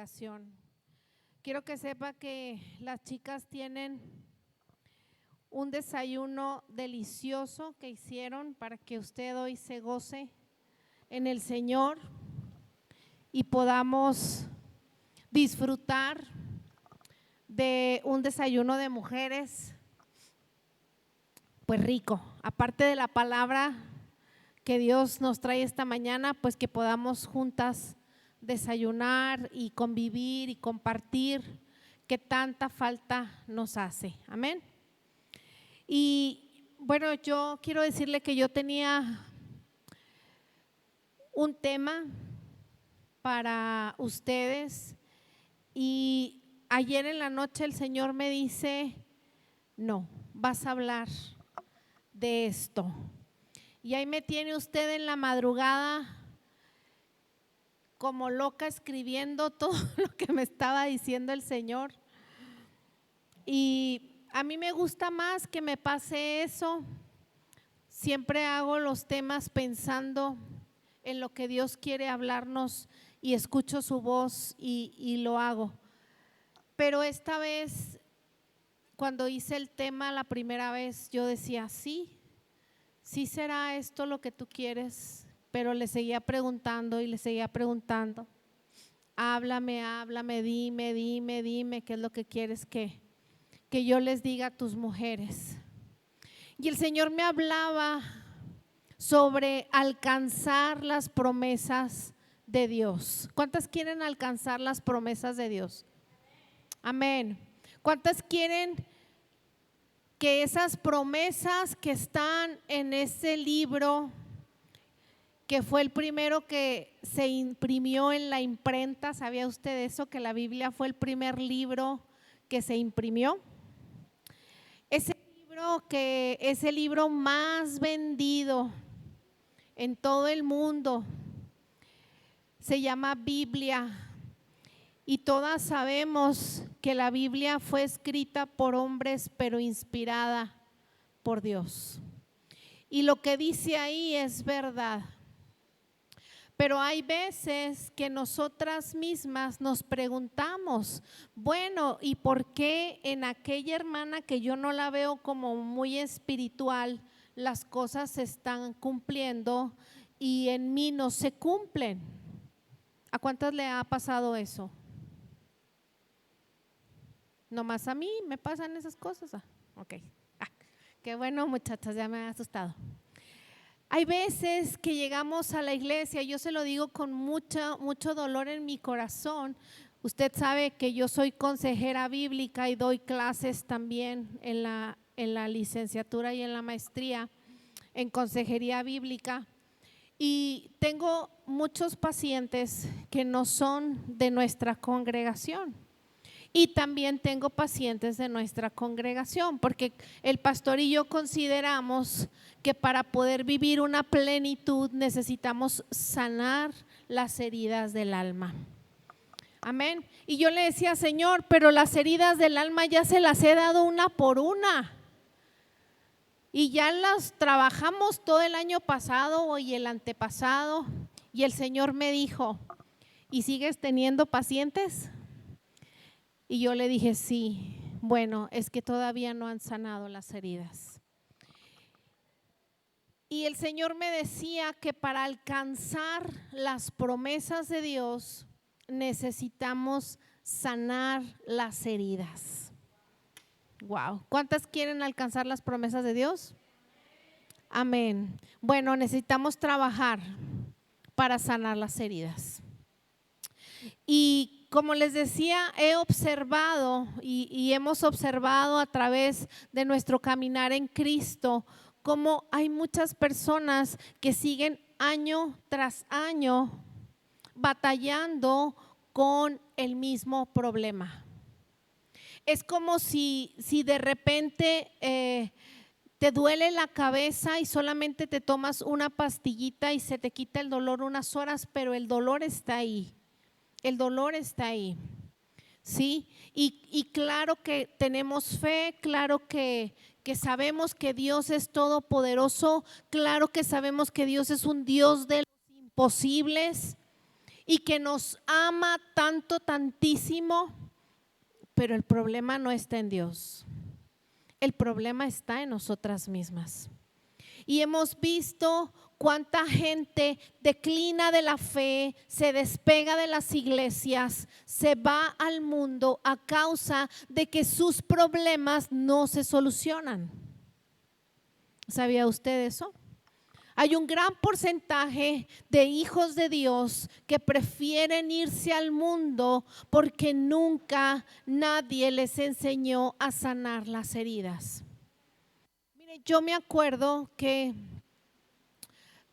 congregación. Quiero que sepa que las chicas tienen un desayuno delicioso que hicieron para que usted hoy se goce en el Señor y podamos disfrutar de un desayuno de mujeres, pues rico. Aparte de la palabra que Dios nos trae esta mañana, pues que podamos juntas desayunar y convivir y compartir que tanta falta nos hace. Amén. Y bueno, yo quiero decirle que yo tenía un tema para ustedes y ayer en la noche el Señor me dice: no, vas a hablar de esto. Y ahí me tiene usted en la madrugada como loca escribiendo todo lo que me estaba diciendo el Señor. Y a mí me gusta más que me pase eso. Siempre hago los temas pensando en lo que Dios quiere hablarnos y escucho su voz y lo hago. Pero esta vez, cuando hice el tema la primera vez, yo decía: sí será esto lo que tú quieres. Pero le seguía preguntando y le seguía preguntando: háblame, dime qué es lo que quieres que yo les diga a tus mujeres. Y el Señor me hablaba sobre alcanzar las promesas de Dios. ¿Cuántas quieren alcanzar las promesas de Dios? Amén. ¿Cuántas quieren que esas promesas que están en ese libro, que fue el primero que se imprimió en la imprenta? ¿Sabía usted eso? Que la Biblia fue el primer libro que se imprimió. Ese libro, que es el libro más vendido en todo el mundo, se llama Biblia. Y todas sabemos que la Biblia fue escrita por hombres, pero inspirada por Dios. Y lo que dice ahí es verdad. Pero hay veces que nosotras mismas nos preguntamos: bueno, ¿y por qué en aquella hermana que yo no la veo como muy espiritual, las cosas se están cumpliendo y en mí no se cumplen? ¿A cuántas le ha pasado eso? Nomás a mí me pasan esas cosas. Ok. Qué bueno, muchachas, ya me he asustado. Hay veces que llegamos a la iglesia, yo se lo digo con mucho dolor en mi corazón. Usted sabe que yo soy consejera bíblica y doy clases también en la licenciatura y en la maestría en consejería bíblica. Y tengo muchos pacientes que no son de nuestra congregación. Y también tengo pacientes de nuestra congregación, porque el pastor y yo consideramos que para poder vivir una plenitud necesitamos sanar las heridas del alma. Amén. Y yo le decía: Señor, pero las heridas del alma ya se las he dado una por una. Y ya las trabajamos todo el año pasado y el antepasado. Y el Señor me dijo: ¿y sigues teniendo pacientes? Y yo le dije: sí. Bueno, es que todavía no han sanado las heridas. Y el Señor me decía que para alcanzar las promesas de Dios necesitamos sanar las heridas. Wow. ¿Cuántas quieren alcanzar las promesas de Dios? Amén. Bueno, necesitamos trabajar para sanar las heridas. Y como les decía, he observado y hemos observado a través de nuestro caminar en Cristo cómo hay muchas personas que siguen año tras año batallando con el mismo problema. Es como si de repente te duele la cabeza y solamente te tomas una pastillita y se te quita el dolor unas horas, pero el dolor está ahí. El dolor está ahí, ¿sí? Y claro que tenemos fe, claro que sabemos que Dios es todopoderoso, claro que sabemos que Dios es un Dios de los imposibles y que nos ama tanto, tantísimo, pero el problema no está en Dios. El problema está en nosotras mismas. Y hemos visto cuánta gente declina de la fe, se despega de las iglesias, se va al mundo a causa de que sus problemas no se solucionan. ¿Sabía usted eso? Hay un gran porcentaje de hijos de Dios que prefieren irse al mundo porque nunca nadie les enseñó a sanar las heridas. Mire, yo me acuerdo que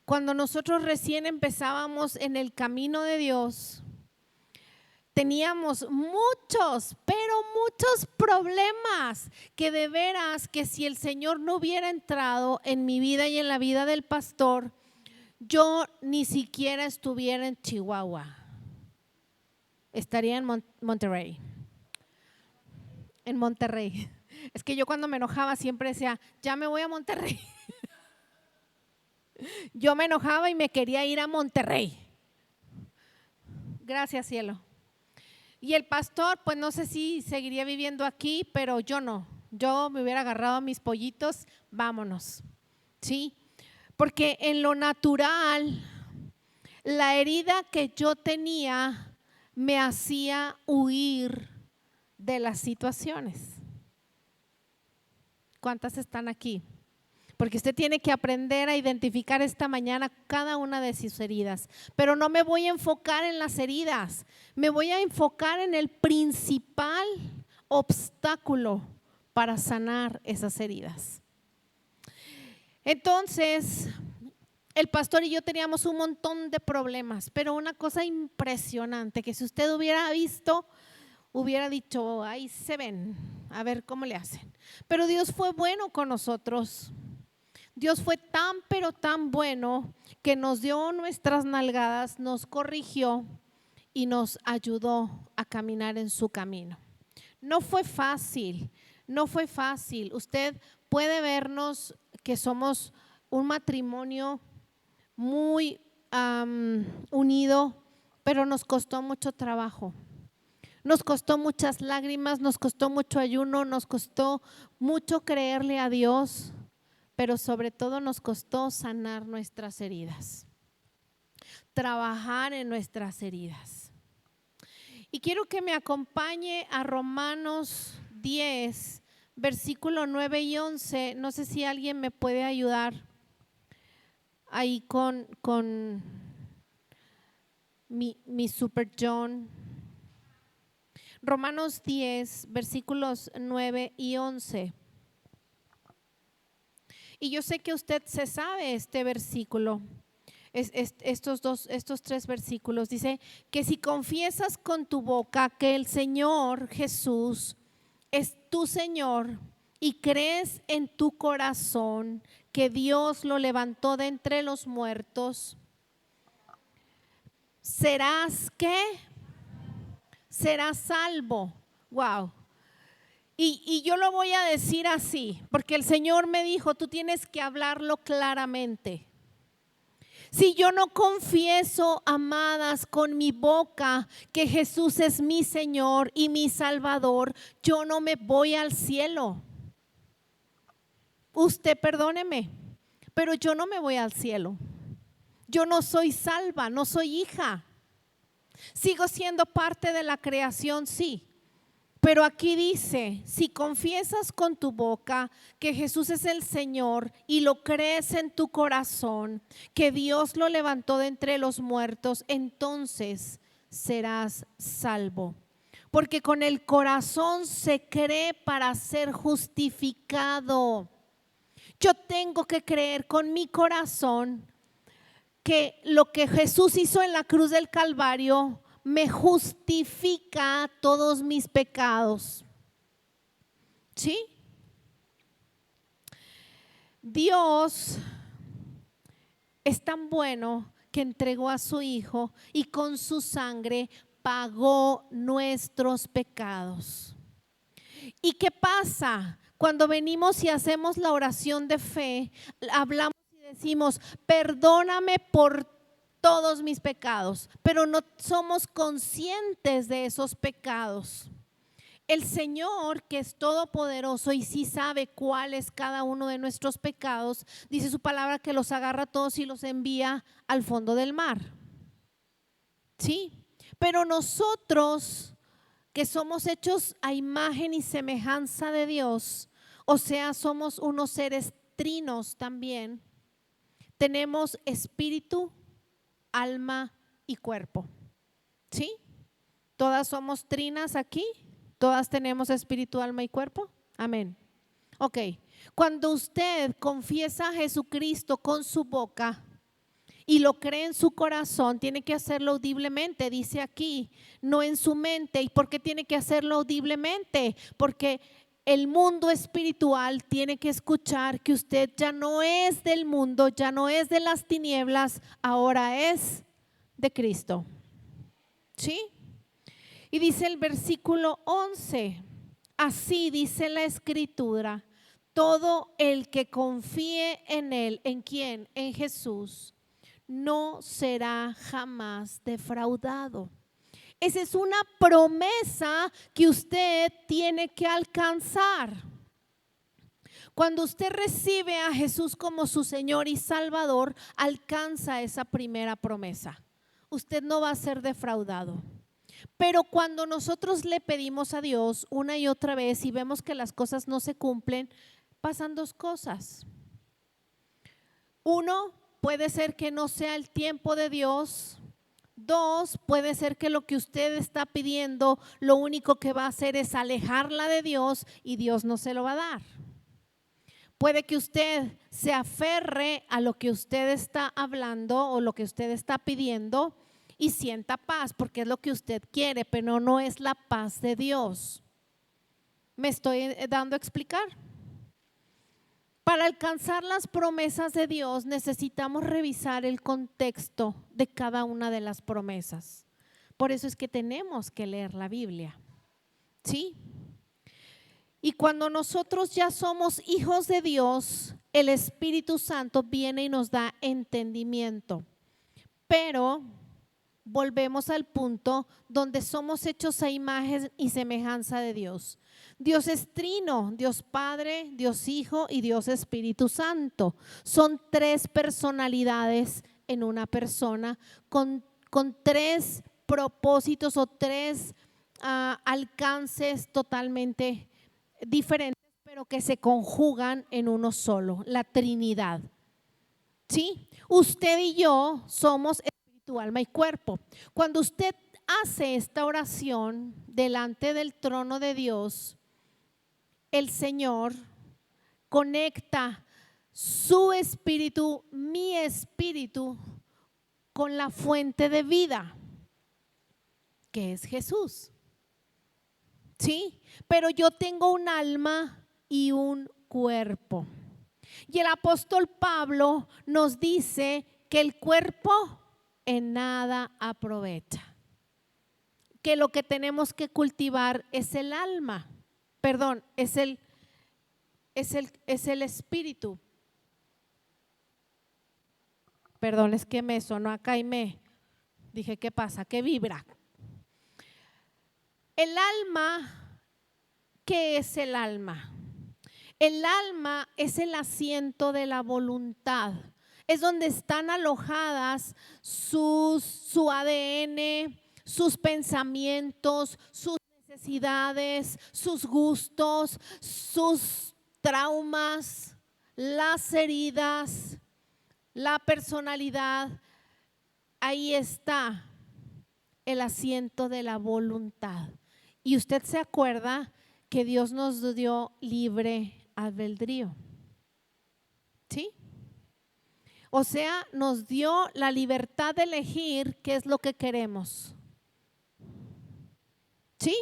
cuando nosotros recién empezábamos en el camino de Dios, teníamos muchos, pero muchos problemas que de veras que si el Señor no hubiera entrado en mi vida y en la vida del pastor, yo ni siquiera estuviera en Chihuahua. Estaría en Monterrey. En Monterrey. Es que yo cuando me enojaba siempre decía, ya me voy a Monterrey. Yo me enojaba y me quería ir a Monterrey. Gracias, cielo. Y el pastor, pues no sé si seguiría viviendo aquí, pero yo no. Yo me hubiera agarrado a mis pollitos, vámonos. ¿Sí? Porque en lo natural, la herida que yo tenía me hacía huir de las situaciones. ¿Cuántas están aquí? Porque usted tiene que aprender a identificar esta mañana cada una de sus heridas. Pero no me voy a enfocar en las heridas, me voy a enfocar en el principal obstáculo para sanar esas heridas. Entonces, el pastor y yo teníamos un montón de problemas, pero una cosa impresionante que si usted hubiera visto, hubiera dicho, ahí se ven, a ver cómo le hacen. Pero Dios fue bueno con nosotros. Dios fue tan pero tan bueno que nos dio nuestras nalgadas, nos corrigió y nos ayudó a caminar en su camino. No fue fácil, no fue fácil. Usted puede vernos que somos un matrimonio muy unido, pero nos costó mucho trabajo. Nos costó muchas lágrimas, nos costó mucho ayuno, nos costó mucho creerle a Dios. Pero sobre todo nos costó sanar nuestras heridas, trabajar en nuestras heridas. Y quiero que me acompañe a Romanos 10, versículo 9 y 11. No sé si alguien me puede ayudar ahí con mi Super John. Romanos 10, versículos 9 y 11. Y yo sé que usted se sabe este versículo, estos tres versículos. Dice que si confiesas con tu boca que el Señor Jesús es tu Señor y crees en tu corazón que Dios lo levantó de entre los muertos, serás ¿qué? Serás salvo. Wow. Y yo lo voy a decir así, porque el Señor me dijo, tú tienes que hablarlo claramente. Si yo no confieso, amadas, con mi boca que Jesús es mi Señor y mi Salvador, yo no me voy al cielo. Usted perdóneme, pero yo no me voy al cielo. Yo no soy salva, no soy hija. Sigo siendo parte de la creación, sí. Pero aquí dice, si confiesas con tu boca que Jesús es el Señor y lo crees en tu corazón, que Dios lo levantó de entre los muertos, entonces serás salvo. Porque con el corazón se cree para ser justificado. Yo tengo que creer con mi corazón que lo que Jesús hizo en la cruz del Calvario me justifica todos mis pecados. ¿Sí? Dios es tan bueno que entregó a su Hijo y con su sangre pagó nuestros pecados. ¿Y qué pasa? Cuando venimos y hacemos la oración de fe, hablamos y decimos, perdóname por todos mis pecados, pero no somos conscientes de esos pecados. El Señor, que es todopoderoso y sí sabe cuál es cada uno de nuestros pecados, dice su palabra que los agarra todos y los envía al fondo del mar. ¿Sí? Pero nosotros, que somos hechos a imagen y semejanza de Dios, o sea, somos unos seres trinos también, tenemos espíritu, alma y cuerpo. ¿Sí? ¿Todas somos trinas aquí? ¿Todas tenemos espíritu, alma y cuerpo? Amén. Ok, cuando usted confiesa a Jesucristo con su boca y lo cree en su corazón, tiene que hacerlo audiblemente, dice aquí, no en su mente. ¿Y por qué tiene que hacerlo audiblemente? Porque el mundo espiritual tiene que escuchar que usted ya no es del mundo, ya no es de las tinieblas, ahora es de Cristo. ¿Sí? Y dice el versículo 11, así dice la Escritura, todo el que confíe en Él, ¿en quién? En Jesús, no será jamás defraudado. Esa es una promesa que usted tiene que alcanzar. Cuando usted recibe a Jesús como su Señor y Salvador, alcanza esa primera promesa. Usted no va a ser defraudado. Pero cuando nosotros le pedimos a Dios una y otra vez y vemos que las cosas no se cumplen, pasan dos cosas. Uno, puede ser que no sea el tiempo de Dios. Dos, puede ser que lo que usted está pidiendo, lo único que va a hacer es alejarla de Dios y Dios no se lo va a dar. Puede que usted se aferre a lo que usted está hablando o lo que usted está pidiendo y sienta paz porque es lo que usted quiere, pero no es la paz de Dios. ¿Me estoy dando a explicar? Para alcanzar las promesas de Dios necesitamos revisar el contexto de cada una de las promesas. Por eso es que tenemos que leer la Biblia. ¿Sí? Y cuando nosotros ya somos hijos de Dios, el Espíritu Santo viene y nos da entendimiento. Pero volvemos al punto donde somos hechos a imagen y semejanza de Dios. Dios es trino, Dios Padre, Dios Hijo y Dios Espíritu Santo. Son tres personalidades en una persona con tres propósitos o tres alcances totalmente diferentes, pero que se conjugan en uno solo, la Trinidad. ¿Sí? Usted y yo somos espíritu, alma y cuerpo. Cuando usted hace esta oración delante del trono de Dios, el Señor conecta su espíritu, mi espíritu, con la fuente de vida, que es Jesús. ¿Sí? Pero yo tengo un alma y un cuerpo. Y el apóstol Pablo nos dice que el cuerpo en nada aprovecha, que lo que tenemos que cultivar es el alma, perdón, es el espíritu. Perdón, es que me sonó acá y me dije, ¿qué pasa? ¿Qué vibra? El alma, ¿qué es el alma? El alma es el asiento de la voluntad. Es donde están alojadas su ADN, sus pensamientos, sus necesidades, sus gustos, sus traumas, las heridas, la personalidad. Ahí está el asiento de la voluntad. Y usted se acuerda que Dios nos dio libre albedrío. ¿Sí? O sea, nos dio la libertad de elegir qué es lo que queremos. ¿Sí?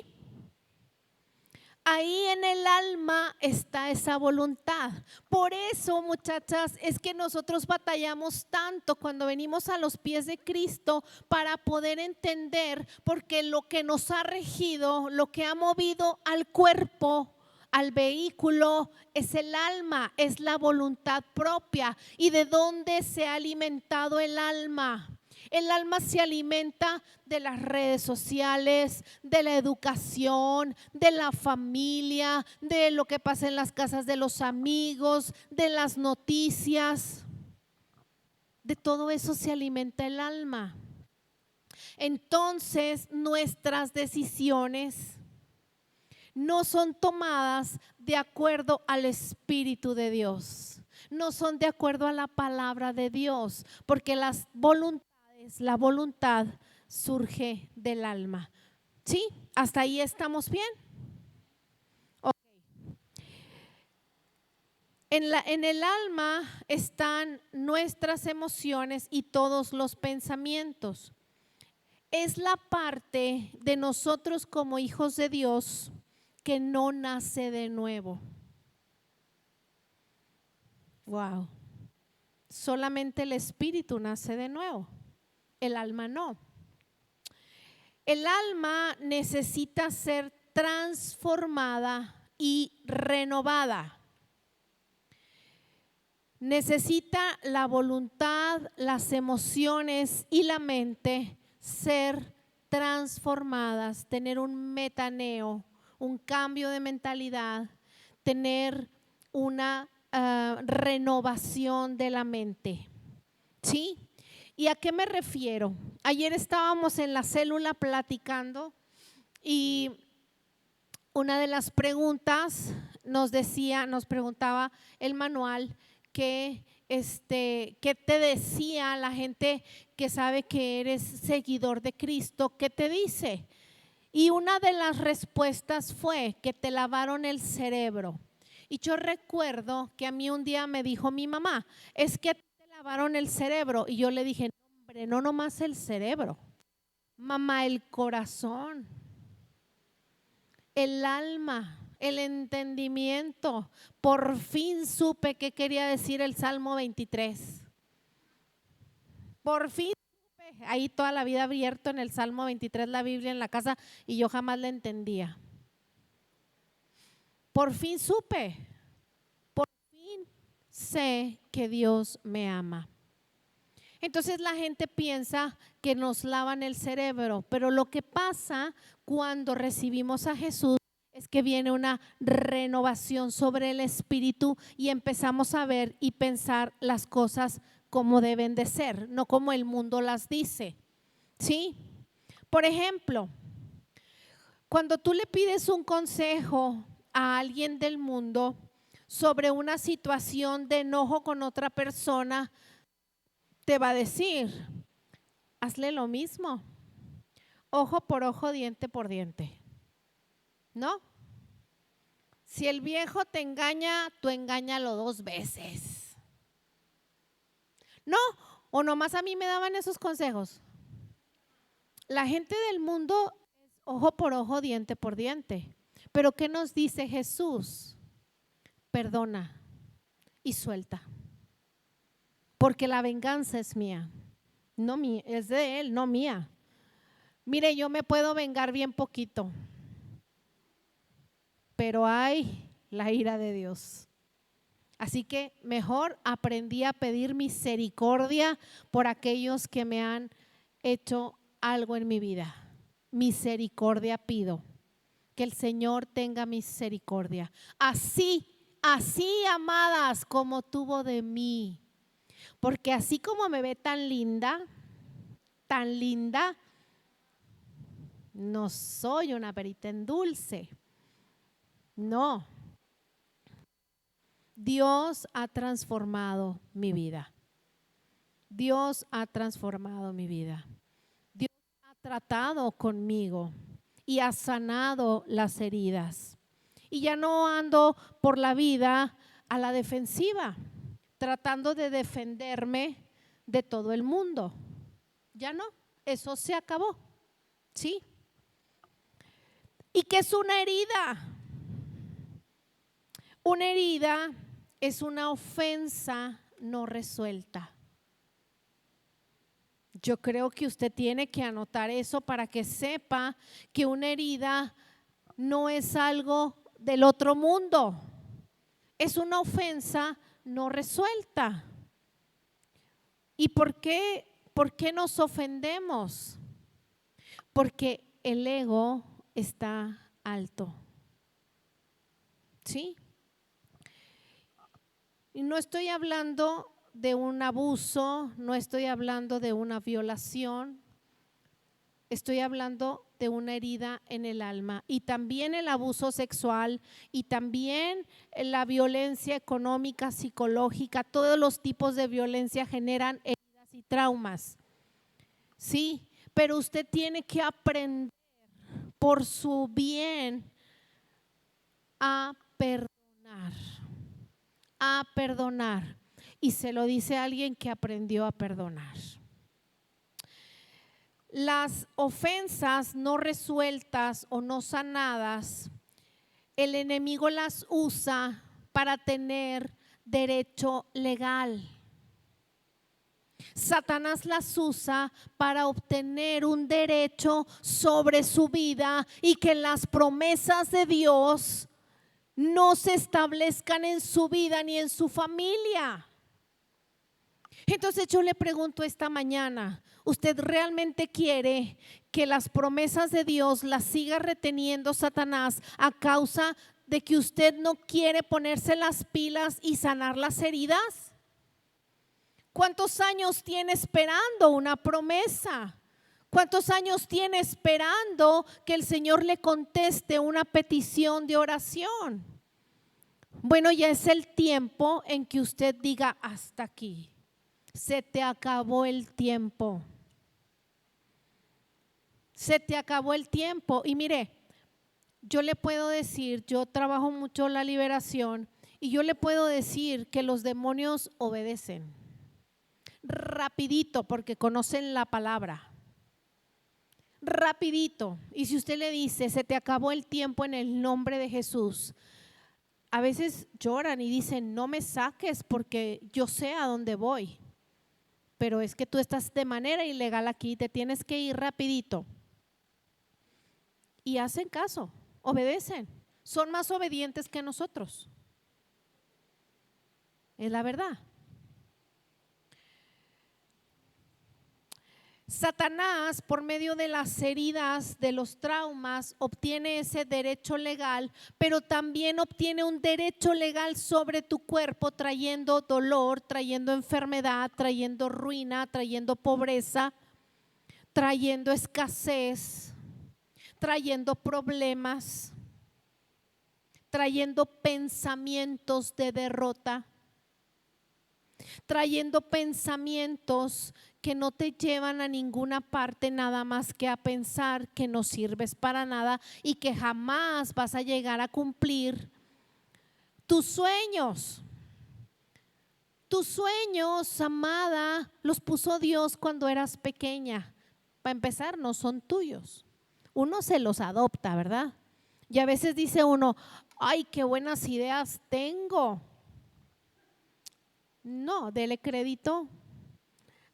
Ahí en el alma está esa voluntad. Por eso, muchachas, es que nosotros batallamos tanto cuando venimos a los pies de Cristo para poder entender, porque lo que nos ha regido, lo que ha movido al cuerpo, al vehículo, es el alma, es la voluntad propia. ¿Y de dónde se ha alimentado el alma? El alma se alimenta de las redes sociales, de la educación, de la familia, de lo que pasa en las casas de los amigos, de las noticias. De todo eso se alimenta el alma. Entonces, nuestras decisiones no son tomadas de acuerdo al Espíritu de Dios. No son de acuerdo a la palabra de Dios, porque la voluntad surge del alma. ¿Sí? ¿Hasta ahí estamos bien? Okay. En el alma están nuestras emociones y todos los pensamientos. Es la parte de nosotros como hijos de Dios que no nace de nuevo. Wow. Solamente el espíritu nace de nuevo, el alma no. El alma necesita ser transformada y renovada. Necesita la voluntad, las emociones y la mente ser transformadas, tener un metaneo, un cambio de mentalidad, tener una renovación de la mente. ¿Sí? ¿Y a qué me refiero? Ayer estábamos en la célula platicando y una de las preguntas nos preguntaba el manual ¿qué te decía la gente que sabe que eres seguidor de Cristo? ¿Qué te dice? Y una de las respuestas fue que te lavaron el cerebro. Y yo recuerdo que a mí un día me dijo mi mamá, es que te lavaron el cerebro. Y yo le dije, no, hombre, no nomás el cerebro, mamá, el corazón, el alma, el entendimiento. Por fin supe qué quería decir el Salmo 23. Por fin supe. Ahí toda la vida abierto en el Salmo 23 la Biblia en la casa y yo jamás la entendía. Por fin supe. Por fin sé que Dios me ama. Entonces la gente piensa que nos lavan el cerebro, pero lo que pasa cuando recibimos a Jesús es que viene una renovación sobre el espíritu y empezamos a ver y pensar las cosas como deben de ser, no como el mundo las dice. ¿Sí? Por ejemplo, cuando tú le pides un consejo a alguien del mundo sobre una situación de enojo con otra persona, te va a decir, hazle lo mismo, ojo por ojo, diente por diente. ¿No? Si el viejo te engaña, tú engáñalo 2 veces. ¿No? O nomás a mí me daban esos consejos. La gente del mundo es ojo por ojo, diente por diente. Pero ¿qué nos dice Jesús? Perdona y suelta. Porque la venganza es mía. No mía, es de Él, no mía. Mire, yo me puedo vengar bien poquito, pero hay la ira de Dios. Así que mejor aprendí a pedir misericordia por aquellos que me han hecho algo en mi vida. Misericordia pido. Que el Señor tenga misericordia. Así, amadas, como tuvo de mí. Porque así como me ve tan linda, no soy una perita en dulce. No. Dios ha transformado mi vida. Dios ha transformado mi vida. Dios ha tratado conmigo y ha sanado las heridas. Y ya no ando por la vida a la defensiva, tratando de defenderme de todo el mundo. Ya no, eso se acabó. ¿Sí? ¿Y qué es una herida? Una herida es una ofensa no resuelta. Yo creo que usted tiene que anotar eso para que sepa que una herida no es algo del otro mundo. Es una ofensa no resuelta. ¿Y por qué ¿Por qué nos ofendemos? Porque el ego está alto. ¿Sí? Y no estoy hablando de un abuso, no estoy hablando de una violación, estoy hablando de una herida en el alma. Y también el abuso sexual y también la violencia económica, psicológica, todos los tipos de violencia generan heridas y traumas. Sí, pero usted tiene que aprender por su bien a perdonar. A perdonar. Y se lo dice a alguien que aprendió a perdonar. Las ofensas no resueltas o no sanadas, el enemigo las usa para tener derecho legal. Satanás las usa para obtener un derecho sobre su vida y que las promesas de Dios no se establezcan en su vida ni en su familia. Entonces yo le pregunto esta mañana, ¿usted realmente quiere que las promesas de Dios las siga reteniendo Satanás a causa de que usted no quiere ponerse las pilas y sanar las heridas? ¿Cuántos años tiene esperando una promesa? ¿Cuántos años tiene esperando que el Señor le conteste una petición de oración? Bueno, ya es el tiempo en que usted diga hasta aquí. Se te acabó el tiempo. Se te acabó el tiempo. Y mire, yo le puedo decir, yo trabajo mucho la liberación y yo le puedo decir que los demonios obedecen. Rapidito, porque conocen la palabra. Rapidito. Y si usted le dice, se te acabó el tiempo en el nombre de Jesús, a veces lloran y dicen, no me saques porque yo sé a dónde voy. Pero es que tú estás de manera ilegal aquí, te tienes que ir rapidito. Y hacen caso, obedecen. Son más obedientes que nosotros. Es la verdad. Satanás, por medio de las heridas, de los traumas, obtiene ese derecho legal, pero también obtiene un derecho legal sobre tu cuerpo, trayendo dolor, trayendo enfermedad, trayendo ruina, trayendo pobreza, trayendo escasez, trayendo problemas, trayendo pensamientos de derrota, trayendo pensamientos que no te llevan a ninguna parte, nada más que a pensar que no sirves para nada y que jamás vas a llegar a cumplir tus sueños. Tus sueños, amada, los puso Dios cuando eras pequeña. Para empezar, no son tuyos. Uno se los adopta, ¿verdad? Y a veces dice uno, ay, qué buenas ideas tengo. No, dele crédito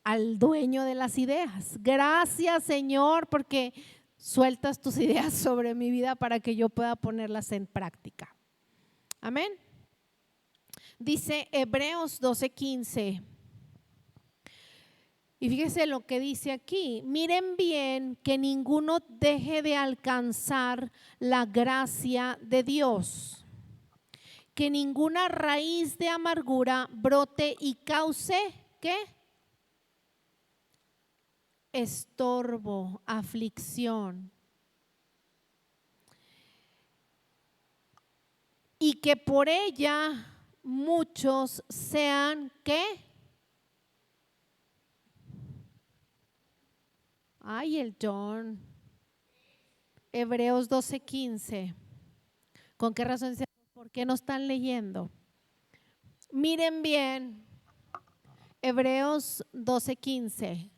al dueño de las ideas. Gracias, Señor, porque sueltas tus ideas sobre mi vida para que yo pueda ponerlas en práctica. Amén. Dice Hebreos 12:15. Y fíjese lo que dice aquí. Miren bien que ninguno deje de alcanzar la gracia de Dios. Que ninguna raíz de amargura brote y cause, ¿qué? Estorbo, aflicción. Y que por ella muchos sean, ¿qué? Ay, el John. Hebreos 12:15. ¿Con qué razón? ¿Por qué no están leyendo? Miren bien, Hebreos 12:15.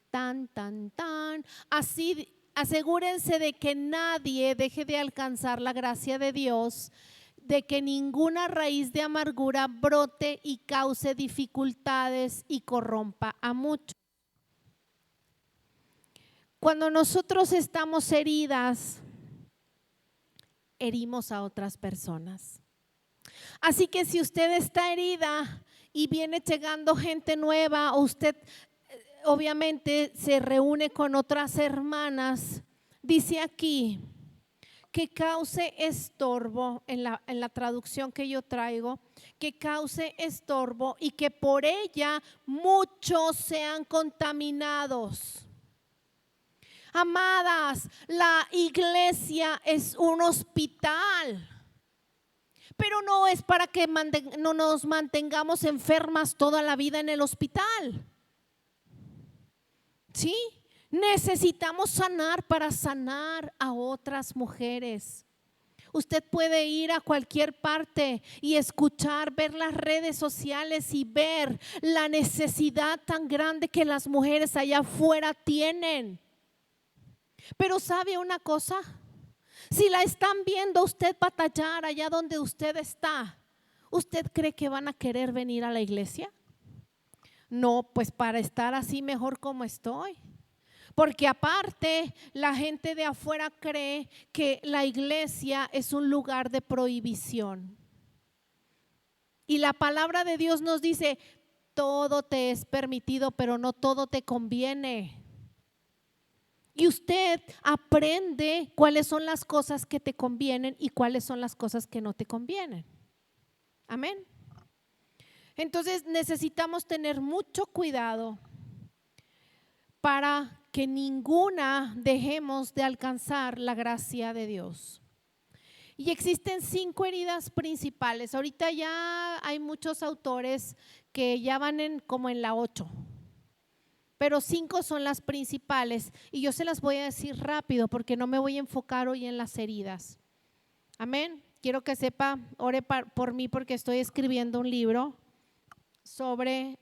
Tan, tan, tan. Así, asegúrense de que nadie deje de alcanzar la gracia de Dios, de que ninguna raíz de amargura brote y cause dificultades y corrompa a muchos. Cuando nosotros estamos heridas, herimos a otras personas. Así que si usted está herida y viene llegando gente nueva o usted obviamente se reúne con otras hermanas, dice aquí que cause estorbo, en la traducción que yo traigo, que cause estorbo y que por ella muchos sean contaminados. Amadas, la iglesia es un hospital, pero no es para que no nos mantengamos enfermas toda la vida en el hospital. ¿Sí? Necesitamos sanar para sanar a otras mujeres. Usted puede ir a cualquier parte y escuchar, ver las redes sociales y ver la necesidad tan grande que las mujeres allá afuera tienen. Pero ¿sabe una cosa? Si la están viendo usted batallar allá donde usted está, ¿usted cree que van a querer venir a la iglesia? No, pues para estar así mejor como estoy. Porque aparte la gente de afuera cree que la iglesia es un lugar de prohibición. Y la palabra de Dios nos dice, todo te es permitido, pero no todo te conviene. Y usted aprende cuáles son las cosas que te convienen y cuáles son las cosas que no te convienen. Amén. Entonces necesitamos tener mucho cuidado para que ninguna dejemos de alcanzar la gracia de Dios. Y existen 5 heridas principales. Ahorita ya hay muchos autores que ya van como en la 8. Pero 5 son las principales y yo se las voy a decir rápido porque no me voy a enfocar hoy en las heridas. Amén. Quiero que sepa, ore por mí porque estoy escribiendo un libro sobre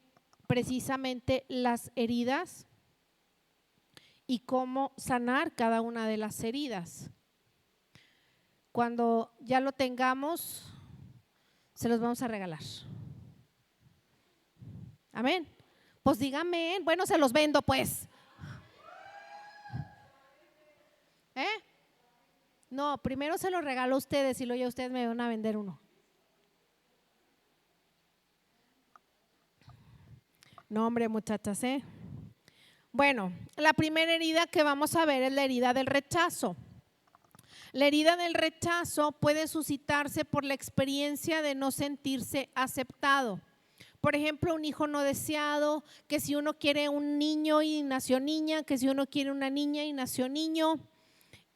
precisamente las heridas y cómo sanar cada una de las heridas. Cuando ya lo tengamos, se los vamos a regalar. Amén. Pues dígame, bueno, se los vendo pues. No, primero se los regalo a ustedes y luego ya ustedes me van a vender uno. No, hombre, muchachas, Bueno, la primera herida que vamos a ver es la herida del rechazo. La herida del rechazo puede suscitarse por la experiencia de no sentirse aceptado. Por ejemplo, un hijo no deseado, que si uno quiere un niño y nació niña, que si uno quiere una niña y nació niño,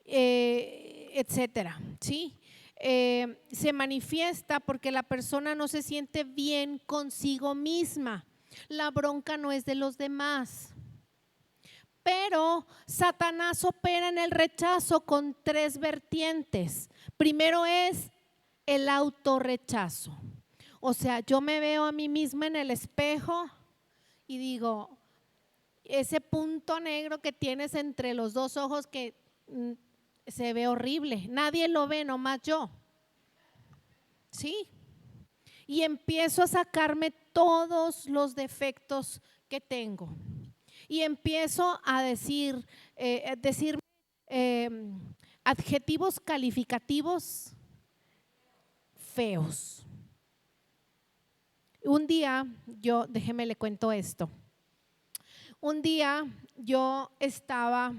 etcétera, ¿sí? Se manifiesta porque la persona no se siente bien consigo misma. La bronca no es de los demás. Pero Satanás opera en el rechazo con 3 vertientes. Primero es el autorrechazo. O sea, yo me veo a mí misma en el espejo y digo, ese punto negro que tienes entre los 2 ojos que se ve horrible. Nadie lo ve, nomás yo. ¿Sí? Y empiezo a sacarme todos los defectos que tengo. Y empiezo a decir adjetivos calificativos feos. Un día, déjeme le cuento esto. Un día yo estaba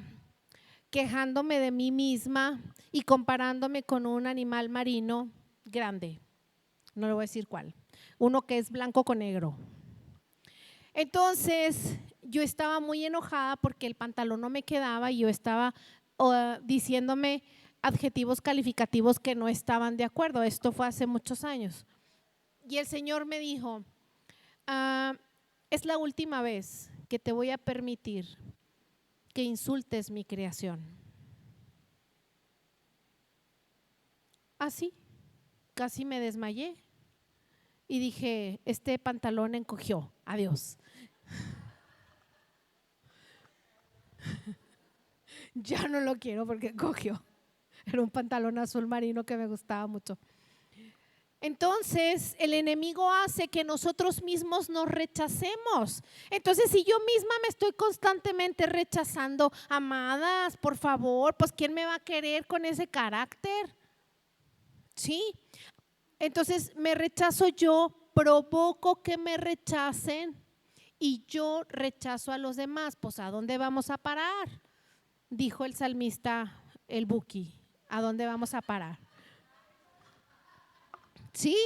quejándome de mí misma y comparándome con un animal marino grande. No le voy a decir cuál. Uno que es blanco con negro. Entonces yo estaba muy enojada porque el pantalón no me quedaba y yo estaba diciéndome adjetivos calificativos que no estaban de acuerdo. Esto fue hace muchos años. Y el Señor me dijo, es la última vez que te voy a permitir que insultes mi creación. Así, casi me desmayé y dije, este pantalón encogió, adiós. Ya no lo quiero porque encogió. Era un pantalón azul marino que me gustaba mucho. Entonces el enemigo hace que nosotros mismos nos rechacemos. Entonces si yo misma me estoy constantemente rechazando, amadas, por favor, pues ¿quién me va a querer con ese carácter? ¿Sí? Entonces me rechazo yo, provoco que me rechacen y yo rechazo a los demás, pues ¿a dónde vamos a parar? Dijo el salmista, el Buki, ¿a dónde vamos a parar? ¿Sí?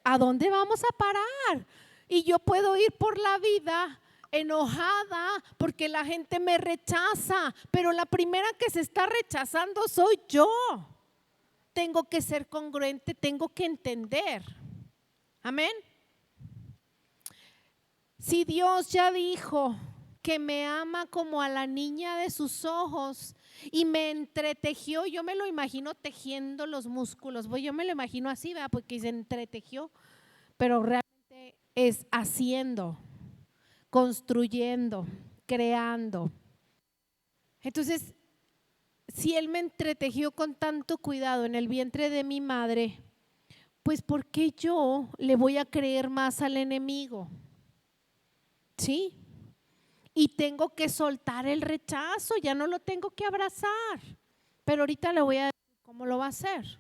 ¿A dónde vamos a parar? Y yo puedo ir por la vida enojada porque la gente me rechaza, pero la primera que se está rechazando soy yo. Tengo que ser congruente, tengo que entender. Amén. Si Dios ya dijo que me ama como a la niña de sus ojos y me entretejió, yo me lo imagino tejiendo los músculos, yo me lo imagino así, ¿verdad? Porque se entretejió, pero realmente es haciendo, construyendo, creando. Entonces, si Él me entretejió con tanto cuidado en el vientre de mi madre, pues ¿por qué yo le voy a creer más al enemigo? ¿Sí? Y tengo que soltar el rechazo, ya no lo tengo que abrazar. Pero ahorita le voy a decir cómo lo va a hacer.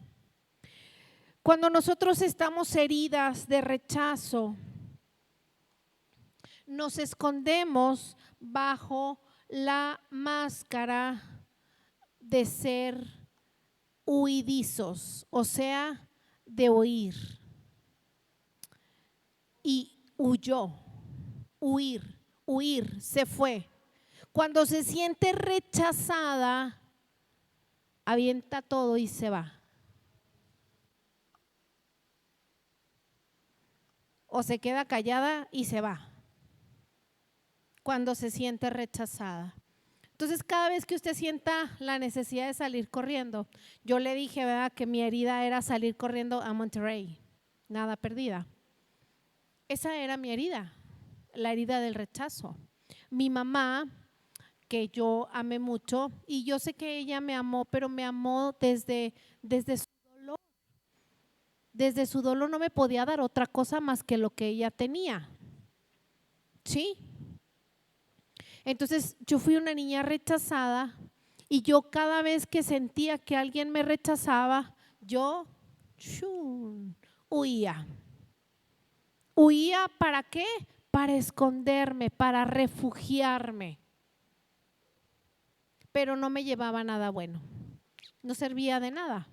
Cuando nosotros estamos heridas de rechazo, nos escondemos bajo la máscara de ser huidizos, o sea, de huir. Y huyó, huir, se fue. Cuando se siente rechazada, avienta todo y se va. O se queda callada y se va. Cuando se siente rechazada. Entonces, cada vez que usted sienta la necesidad de salir corriendo, yo le dije, ¿verdad?, que mi herida era salir corriendo a Monterrey, nada perdida. Esa era mi herida, la herida del rechazo. Mi mamá, que yo amé mucho, y yo sé que ella me amó, pero me amó desde su dolor. Desde su dolor no me podía dar otra cosa más que lo que ella tenía. ¿Sí? Entonces yo fui una niña rechazada y yo cada vez que sentía que alguien me rechazaba, yo huía. ¿Huía para qué? Para esconderme, para refugiarme. Pero no me llevaba nada bueno, no servía de nada.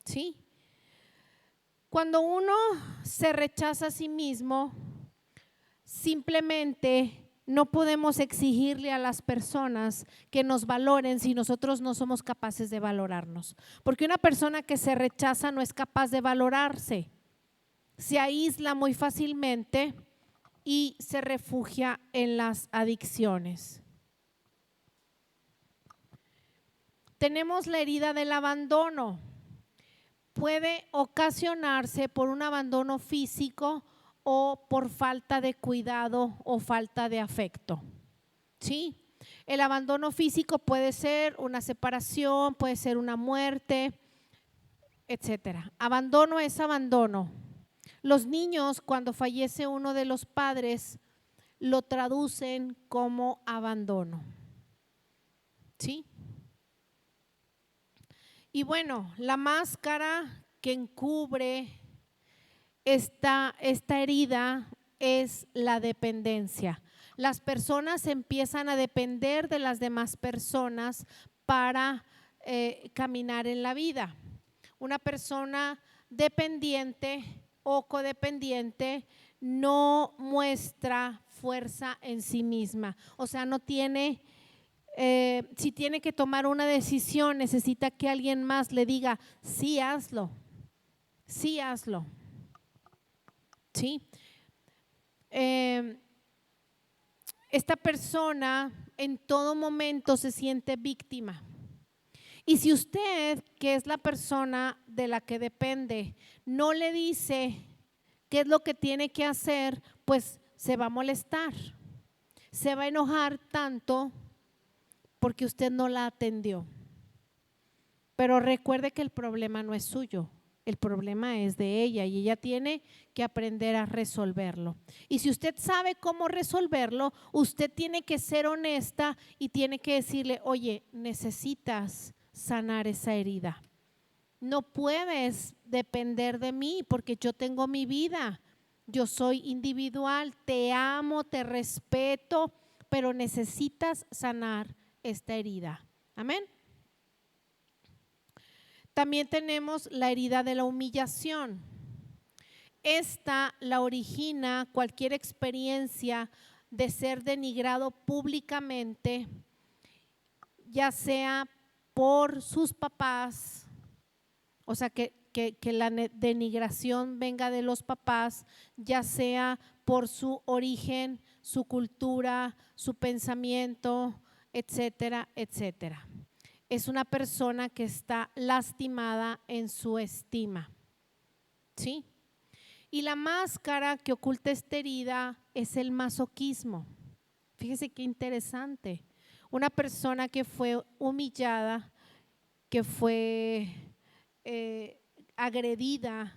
¿Sí? Cuando uno se rechaza a sí mismo, simplemente no podemos exigirle a las personas que nos valoren si nosotros no somos capaces de valorarnos. Porque una persona que se rechaza no es capaz de valorarse, se aísla muy fácilmente y se refugia en las adicciones. Tenemos la herida del abandono. Puede ocasionarse por un abandono físico o por falta de cuidado o falta de afecto. ¿Sí? El abandono físico puede ser una separación, puede ser una muerte, etcétera. Abandono es abandono. Los niños, cuando fallece uno de los padres, lo traducen como abandono. ¿Sí? Y bueno, la máscara que encubre esta herida es la dependencia. Las personas empiezan a depender de las demás personas para caminar en la vida. Una persona dependiente o codependiente no muestra fuerza en sí misma, o sea, no tiene… si tiene que tomar una decisión, necesita que alguien más le diga, sí, hazlo, sí, hazlo. ¿Sí? Esta persona en todo momento se siente víctima. Y si usted, que es la persona de la que depende, no le dice qué es lo que tiene que hacer, pues se va a molestar, se va a enojar tanto porque usted no la atendió. Pero recuerde que el problema no es suyo, el problema es de ella y ella tiene que aprender a resolverlo. Y si usted sabe cómo resolverlo, usted tiene que ser honesta y tiene que decirle, oye, necesitas sanar esa herida. No puedes depender de mí porque yo tengo mi vida. yo soy individual, te amo, te respeto, pero necesitas sanar esta herida. Amén. También tenemos la herida de la humillación. Esta la origina cualquier experiencia de ser denigrado públicamente, ya sea por sus papás, o sea que la denigración venga de los papás, ya sea por su origen, su cultura, su pensamiento, etcétera, etcétera. Es una persona que está lastimada en su estima, ¿sí? Y la máscara que oculta esta herida es el masoquismo. Fíjese qué interesante. Una persona que fue humillada, que fue agredida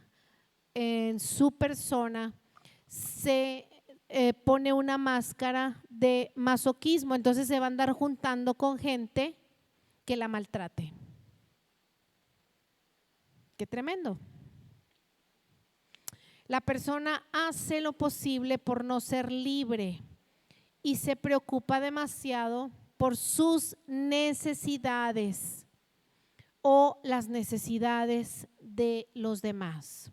en su persona, se pone una máscara de masoquismo. Entonces se va a andar juntando con gente que la maltrate. Qué tremendo. La persona hace lo posible por no ser libre y se preocupa demasiado por sus necesidades o las necesidades de los demás.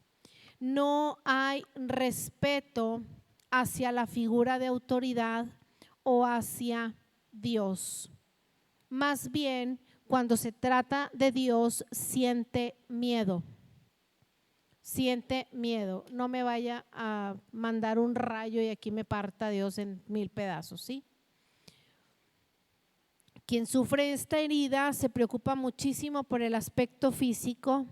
No hay respeto hacia la figura de autoridad o hacia Dios. Más bien, cuando se trata de Dios, siente miedo. Siente miedo. No me vaya a mandar un rayo y aquí me parta Dios en 1000 pedazos, ¿sí? Quien sufre esta herida se preocupa muchísimo por el aspecto físico,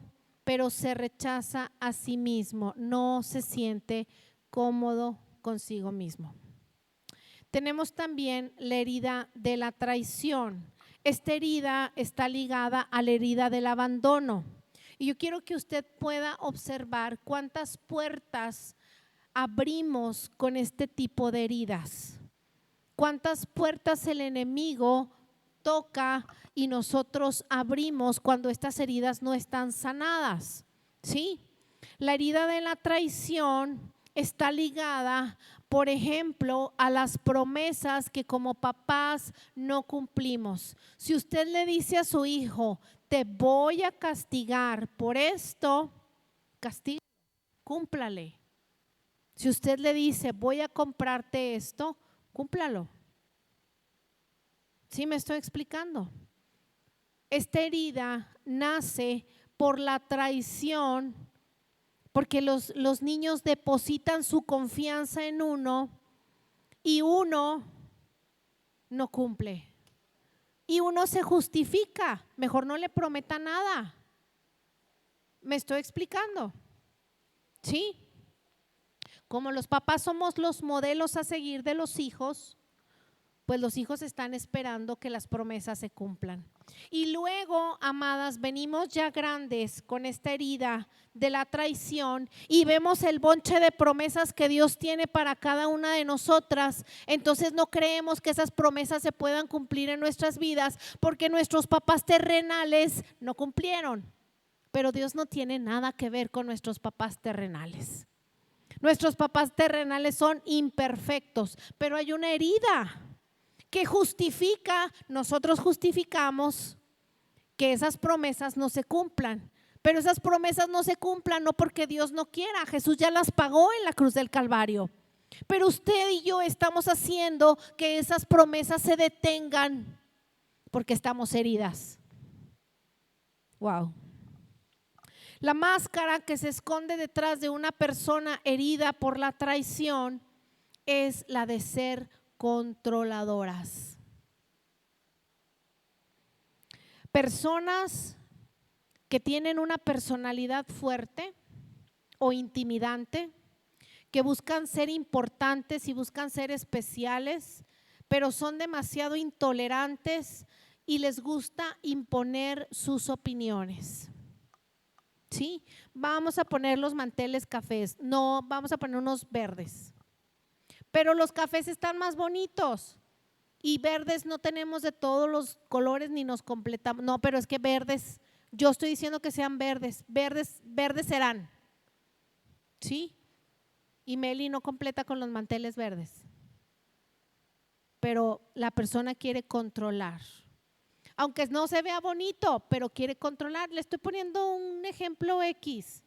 pero se rechaza a sí mismo, no se siente cómodo consigo mismo. Tenemos también la herida de la traición. Esta herida está ligada a la herida del abandono. Y yo quiero que usted pueda observar cuántas puertas abrimos con este tipo de heridas. Cuántas puertas el enemigo toca y nosotros abrimos cuando estas heridas no están sanadas. ¿Sí? La herida de la traición está ligada, por ejemplo, a las promesas que como papás no cumplimos. Si usted le dice a su hijo, te voy a castigar por esto, castiga, cúmplale. Si usted le dice, voy a comprarte esto, cúmplalo. ¿Sí me estoy explicando? Esta herida nace por la traición, porque los niños depositan su confianza en uno y uno no cumple. Y uno se justifica, mejor no le prometa nada. ¿Me estoy explicando? ¿Sí? Como los papás somos los modelos a seguir de los hijos, pues los hijos están esperando que las promesas se cumplan. Y luego, amadas, venimos ya grandes con esta herida de la traición y vemos el bonche de promesas que Dios tiene para cada una de nosotras. Entonces no creemos que esas promesas se puedan cumplir en nuestras vidas porque nuestros papás terrenales no cumplieron. Pero Dios no tiene nada que ver con nuestros papás terrenales. Nuestros papás terrenales son imperfectos, pero hay una herida que justifica, nosotros justificamos que esas promesas no se cumplan, pero esas promesas no se cumplan no porque Dios no quiera, Jesús ya las pagó en la cruz del Calvario, pero usted y yo estamos haciendo que esas promesas se detengan porque estamos heridas. Wow. La máscara que se esconde detrás de una persona herida por la traición es la de ser controladoras. Personas que tienen una personalidad fuerte o intimidante, que buscan ser importantes y buscan ser especiales, pero son demasiado intolerantes y les gusta imponer sus opiniones. ¿Sí? Vamos a poner los manteles cafés, no, vamos a poner unos verdes. Pero los cafés están más bonitos y verdes no tenemos de todos los colores ni nos completamos. No, pero es que verdes, yo estoy diciendo que sean verdes, verdes serán. ¿Sí? y Meli no completa con los manteles verdes, pero la persona quiere controlar. Aunque no se vea bonito, pero quiere controlar. Le estoy poniendo un ejemplo X.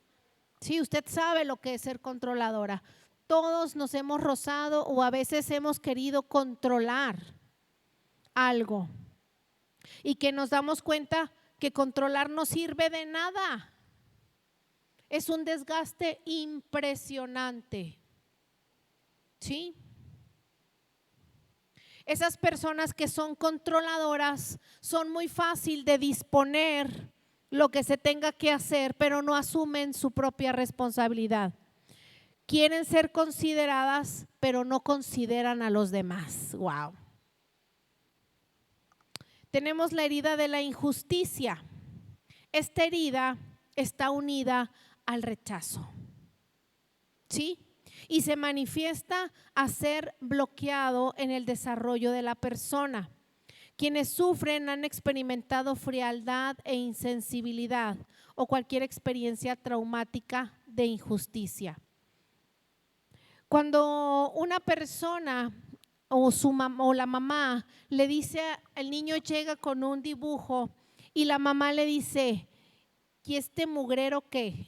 Sí, usted sabe lo que es ser controladora. Todos nos hemos rozado o a veces hemos querido controlar algo y que nos damos cuenta que controlar no sirve de nada. Es un desgaste impresionante. ¿Sí? Esas personas que son controladoras son muy fácil de disponer lo que se tenga que hacer, pero no asumen su propia responsabilidad. Quieren ser consideradas, pero no consideran a los demás. Wow. Tenemos la herida de la injusticia. Esta herida está unida al rechazo. ¿Sí? Y se manifiesta a ser bloqueado en el desarrollo de la persona. Quienes sufren han experimentado frialdad e insensibilidad o cualquier experiencia traumática de injusticia. Cuando una persona o su mamá o la mamá le dice, el niño llega con un dibujo y la mamá le dice, ¿y este mugrero qué?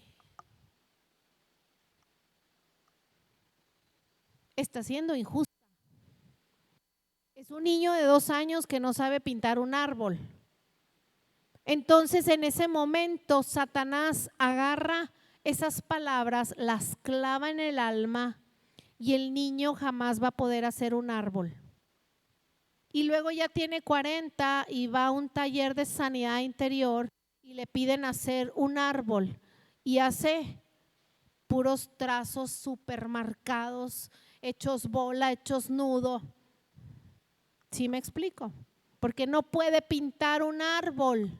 Está siendo injusta. Es un niño de 2 años que no sabe pintar un árbol. Entonces en ese momento Satanás agarra esas palabras, las clava en el alma y el niño jamás va a poder hacer un árbol. Y luego ya tiene 40 y va a un taller de sanidad interior y le piden hacer un árbol y hace puros trazos súper marcados, hechos bola, hechos nudo. ¿Sí me explico? Porque no puede pintar un árbol,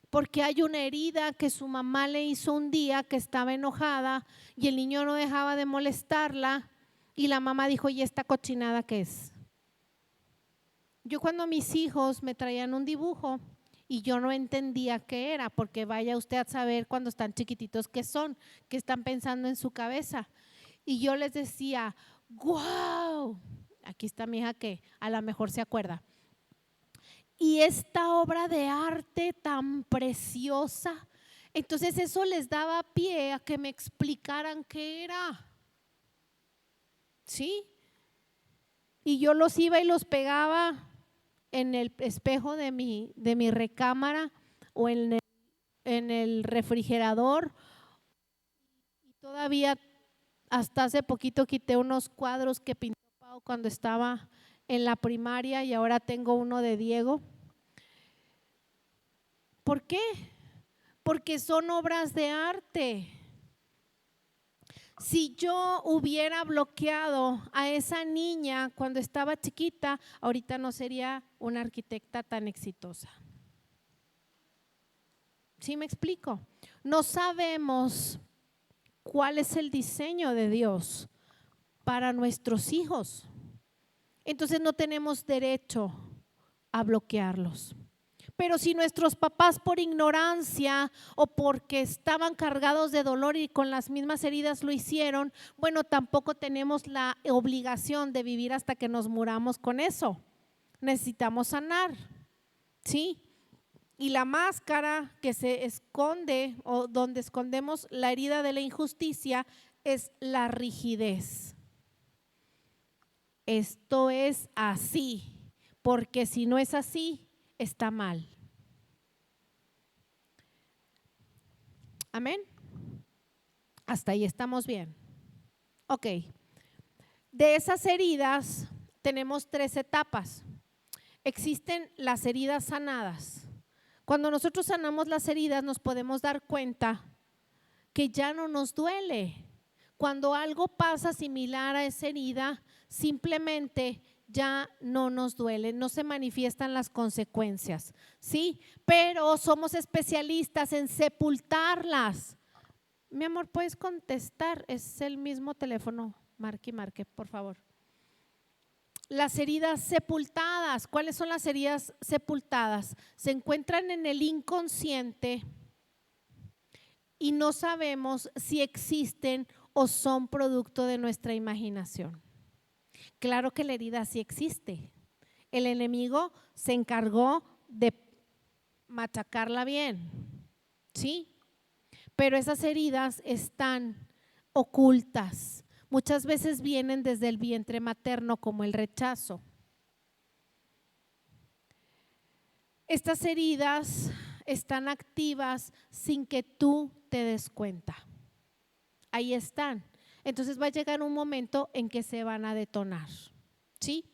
porque hay una herida que su mamá le hizo un día que estaba enojada y el niño no dejaba de molestarla y la mamá dijo, ¿y esta cochinada qué es? Yo cuando mis hijos me traían un dibujo y yo no entendía qué era, porque vaya usted a saber cuando están chiquititos qué son, qué están pensando en su cabeza. Y yo les decía, ¡wow! Aquí está mi hija que a lo mejor se acuerda. Y esta obra de arte tan preciosa, entonces eso les daba pie a que me explicaran qué era. ¿Sí? Y yo los iba y los pegaba en el espejo de mi recámara o en el refrigerador. Y todavía hasta hace poquito quité unos cuadros que pintó Pau cuando estaba en la primaria y ahora tengo uno de Diego. ¿Por qué? Porque son obras de arte. Si yo hubiera bloqueado a esa niña cuando estaba chiquita, ahorita no sería una arquitecta tan exitosa. ¿Sí me explico? No sabemos cuál es el diseño de Dios para nuestros hijos. Entonces no tenemos derecho a bloquearlos. Pero si nuestros papás por ignorancia o porque estaban cargados de dolor y con las mismas heridas lo hicieron, bueno, tampoco tenemos la obligación de vivir hasta que nos muramos con eso. Necesitamos sanar, ¿sí? Y la máscara que se esconde o donde escondemos la herida de la injusticia es la rigidez. Esto es así, porque si no es así, está mal. Amén. Hasta ahí estamos bien. Ok. De esas heridas tenemos 3 etapas. Existen las heridas sanadas. Cuando nosotros sanamos las heridas nos podemos dar cuenta que ya no nos duele. Cuando algo pasa similar a esa herida, simplemente ya no nos duele, no se manifiestan las consecuencias, ¿sí? Pero somos especialistas en sepultarlas. Mi amor, ¿puedes contestar? Es el mismo teléfono, marque y marque, por favor. Las heridas sepultadas, ¿cuáles son las heridas sepultadas? Se encuentran en el inconsciente y no sabemos si existen o son producto de nuestra imaginación? Claro que la herida sí existe. El enemigo se encargó de machacarla bien, ¿sí? Pero esas heridas están ocultas. Muchas veces vienen desde el vientre materno, como el rechazo. Estas heridas están activas sin que tú te des cuenta. Ahí están. Entonces va a llegar un momento en que se van a detonar, ¿sí?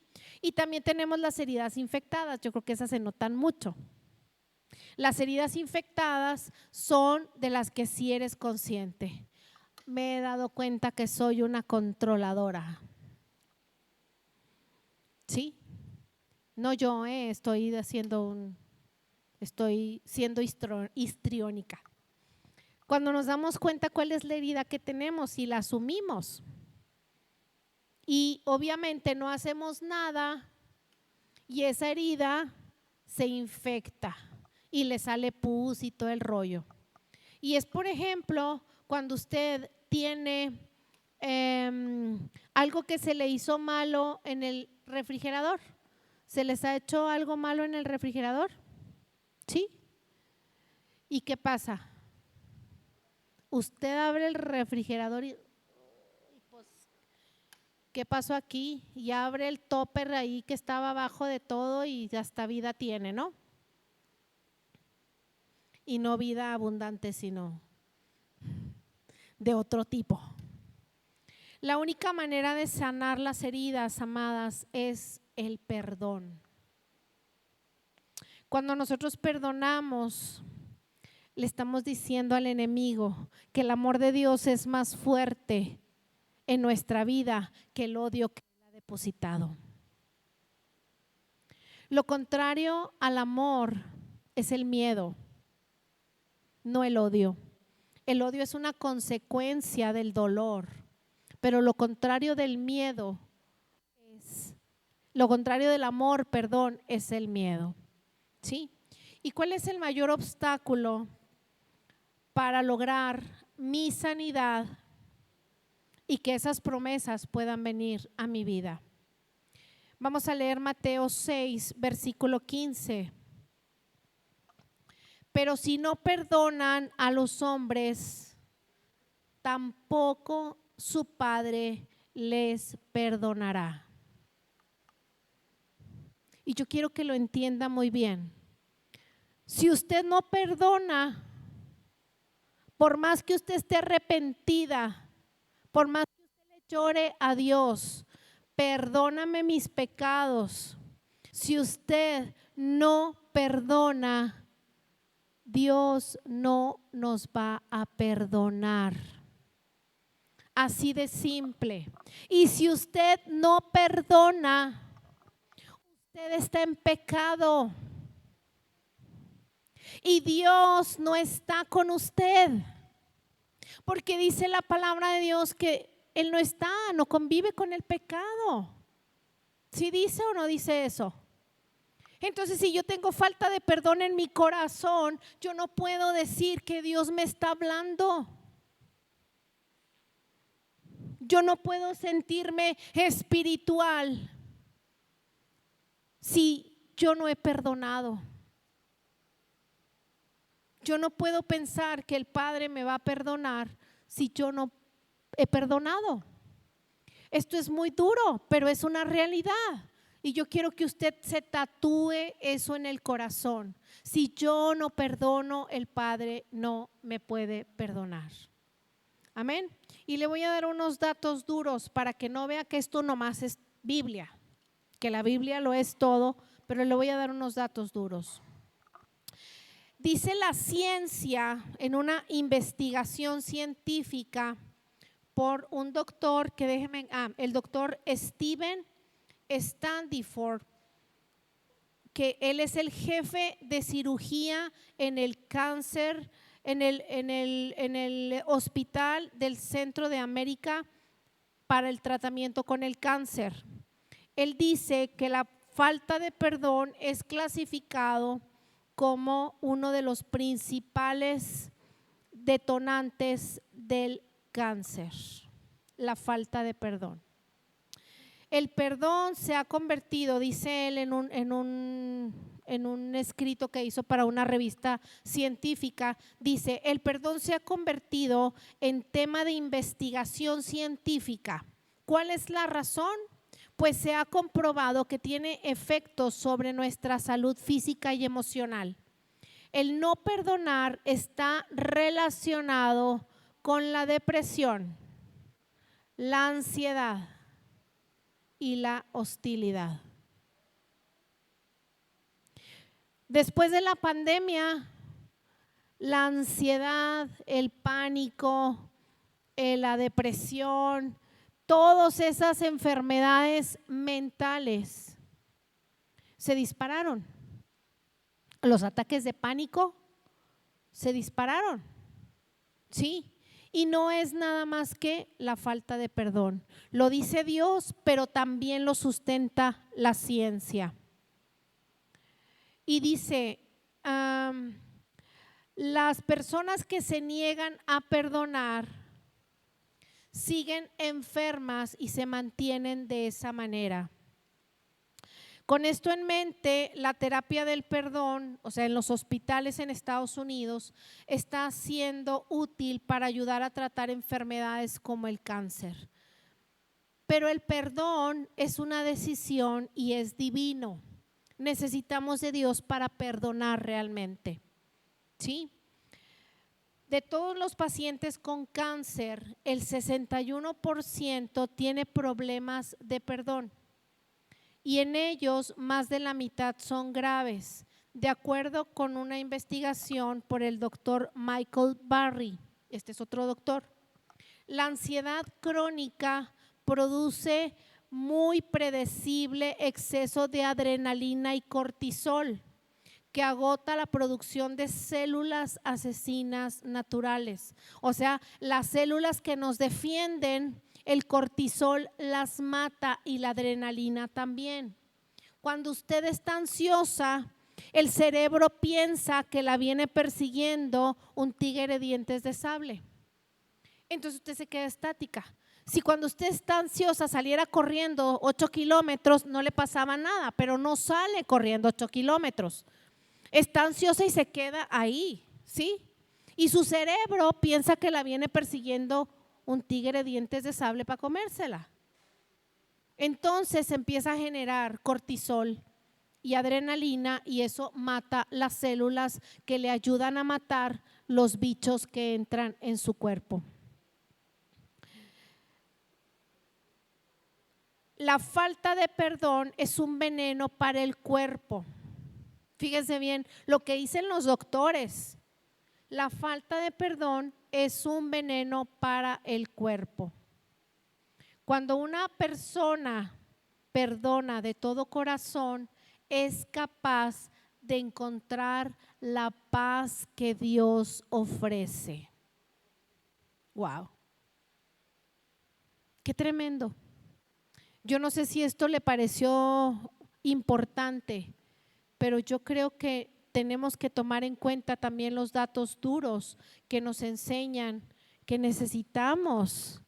Y también tenemos las heridas infectadas. Yo creo que esas se notan mucho. Las heridas infectadas son de las que sí eres consciente. Me he dado cuenta que soy una controladora. ¿Sí? No yo, estoy siendo histriónica. Cuando nos damos cuenta cuál es la herida que tenemos y la asumimos. Y obviamente no hacemos nada y esa herida se infecta y le sale pus y todo el rollo. Y es, por ejemplo, cuando usted tiene algo que se le hizo malo en el refrigerador. ¿Se les ha hecho algo malo en el refrigerador? ¿Sí? ¿Y qué pasa? Usted abre el refrigerador y pues, ¿qué pasó aquí? Y abre el topper ahí que estaba abajo de todo y hasta vida tiene, ¿no? Y no vida abundante, sino de otro tipo. La única manera de sanar las heridas, amadas, es el perdón. Cuando nosotros perdonamos, le estamos diciendo al enemigo que el amor de Dios es más fuerte en nuestra vida que el odio que él ha depositado. Lo contrario al amor es el miedo, no el odio. El odio es una consecuencia del dolor, pero lo contrario del miedo lo contrario del amor, perdón, es el miedo. ¿Sí? ¿Y cuál es el mayor obstáculo para lograr mi sanidad y que esas promesas puedan venir a mi vida? Vamos a leer Mateo 6, versículo 15. Pero si no perdonan a los hombres, tampoco su Padre les perdonará. Y yo quiero que lo entienda muy bien. Si usted no perdona, por más que usted esté arrepentida, por más que usted le llore a Dios, perdóname mis pecados. Si usted no perdona, Dios no nos va a perdonar. Así de simple. Y si usted no perdona, usted está en pecado y Dios no está con usted, porque dice la palabra de Dios que Él no está, no convive con el pecado. ¿Sí dice o no dice eso? Entonces, si yo tengo falta de perdón en mi corazón, yo no puedo decir que Dios me está hablando. Yo no puedo sentirme espiritual si yo no he perdonado. Yo no puedo pensar que el Padre me va a perdonar si yo no he perdonado. Esto es muy duro, pero es una realidad. Y yo quiero que usted se tatúe eso en el corazón. Si yo no perdono, el Padre no me puede perdonar. Amén. Y le voy a dar unos datos duros para que no vea que esto nomás es Biblia, que la Biblia lo es todo, pero le voy a dar unos datos duros. Dice la ciencia en una investigación científica por un doctor que el doctor Steven Standiford, que él es el jefe de cirugía en el cáncer, en el hospital del Centro de América para el tratamiento con el cáncer. Él dice que la falta de perdón es clasificado como uno de los principales detonantes del cáncer. la falta de perdón. El perdón se ha convertido, dice él en un escrito que hizo para una revista científica, dice, el perdón se ha convertido en tema de investigación científica. ¿Cuál es la razón? Pues se ha comprobado que tiene efectos sobre nuestra salud física y emocional. El no perdonar está relacionado con la depresión, la ansiedad y la hostilidad. Después de la pandemia, la ansiedad, el pánico, la depresión, todas esas enfermedades mentales se dispararon. Los ataques de pánico se dispararon, ¿sí? Y no es nada más que la falta de perdón. Lo dice Dios, pero también lo sustenta la ciencia. Y dice, las personas que se niegan a perdonar siguen enfermas y se mantienen de esa manera. Con esto en mente, la terapia del perdón, o sea, en los hospitales en Estados Unidos, está siendo útil para ayudar a tratar enfermedades como el cáncer. Pero el perdón es una decisión y es divino. Necesitamos de Dios para perdonar realmente, ¿sí? De todos los pacientes con cáncer, el 61% tiene problemas de perdón. Y en ellos más de la mitad son graves, de acuerdo con una investigación por el doctor Michael Barry. Este es otro doctor. La ansiedad crónica produce muy predecible exceso de adrenalina y cortisol, que agota la producción de células asesinas naturales. O sea, las células que nos defienden, el cortisol las mata y la adrenalina también. Cuando usted está ansiosa, el cerebro piensa que la viene persiguiendo un tigre de dientes de sable. Entonces usted se queda estática. Si cuando usted está ansiosa saliera corriendo 8 kilómetros, no le pasaba nada, pero no sale corriendo 8 kilómetros. Está ansiosa y se queda ahí, ¿sí? Y su cerebro piensa que la viene persiguiendo un tigre de dientes de sable para comérsela. Entonces empieza a generar cortisol y adrenalina y eso mata las células que le ayudan a matar los bichos que entran en su cuerpo. La falta de perdón es un veneno para el cuerpo. Fíjense bien lo que dicen los doctores. La falta de perdón es un veneno para el cuerpo. Cuando una persona perdona de todo corazón, es capaz de encontrar la paz que Dios ofrece. Wow. Qué tremendo. Yo no sé si esto le pareció importante, pero yo creo que tenemos que tomar en cuenta también los datos duros que nos enseñan que necesitamos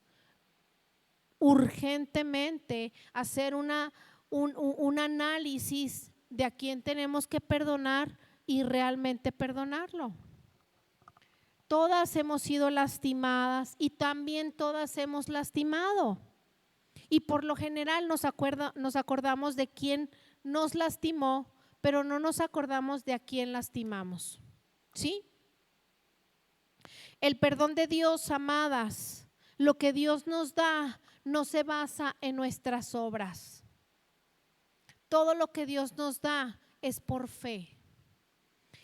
urgentemente hacer un análisis de a quién tenemos que perdonar y realmente perdonarlo. Todas hemos sido lastimadas y también todas hemos lastimado. Y por lo general nos acordamos de quién nos lastimó, pero no nos acordamos de a quién lastimamos, ¿sí? El perdón de Dios, amadas, lo que Dios nos da no se basa en nuestras obras. Todo lo que Dios nos da es por fe.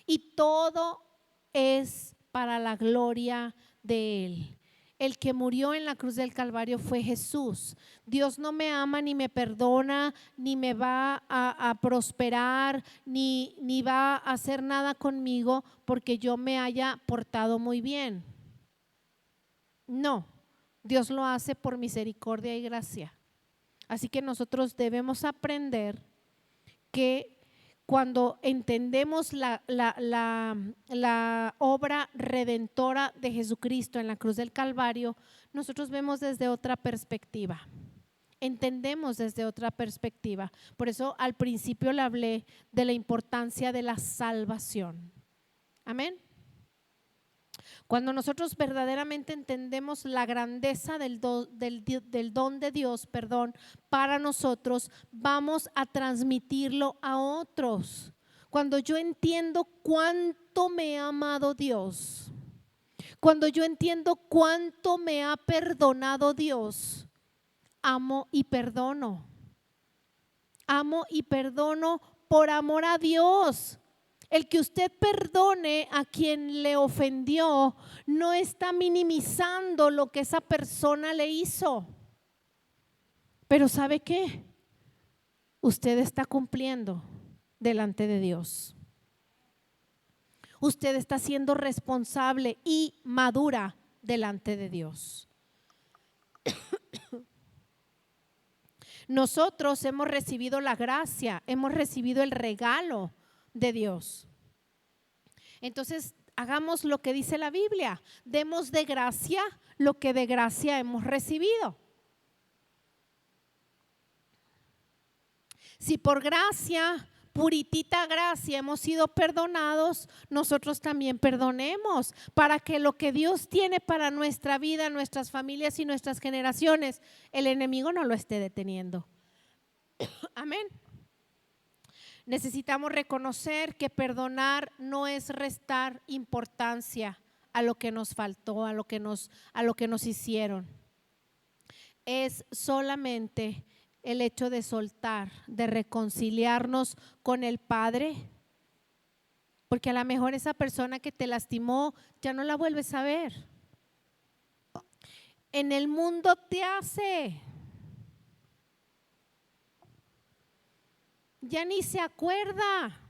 Y todo es para la gloria de Él. El que murió en la cruz del Calvario fue Jesús. Dios no me ama ni me perdona, ni me va a prosperar, ni va a hacer nada conmigo porque yo me haya portado muy bien. No, Dios lo hace por misericordia y gracia. Así que nosotros debemos aprender que cuando entendemos la obra redentora de Jesucristo en la cruz del Calvario, nosotros vemos desde otra perspectiva. Entendemos desde otra perspectiva. Por eso al principio le hablé de la importancia de la salvación. Amén. Cuando nosotros verdaderamente entendemos la grandeza del don de Dios, para nosotros, vamos a transmitirlo a otros. Cuando yo entiendo cuánto me ha amado Dios, cuando yo entiendo cuánto me ha perdonado Dios, amo y perdono. Amo y perdono por amor a Dios. El que usted perdone a quien le ofendió no está minimizando lo que esa persona le hizo. Pero ¿sabe qué? Usted está cumpliendo delante de Dios. Usted está siendo responsable y madura delante de Dios. Nosotros hemos recibido la gracia, hemos recibido el regalo de Dios. Entonces, hagamos lo que dice la Biblia. Demos de gracia lo que de gracia hemos recibido. Si por gracia, puritita gracia, hemos sido perdonados, nosotros también perdonemos, para que lo que Dios tiene para nuestra vida, nuestras familias y nuestras generaciones, el enemigo no lo esté deteniendo. Amén. Necesitamos reconocer que perdonar no es restar importancia a lo que nos faltó, a lo que nos hicieron. Es solamente el hecho de soltar, de reconciliarnos con el Padre, porque a lo mejor esa persona que te lastimó ya no la vuelves a ver. En el mundo te hace. Ya ni se acuerda.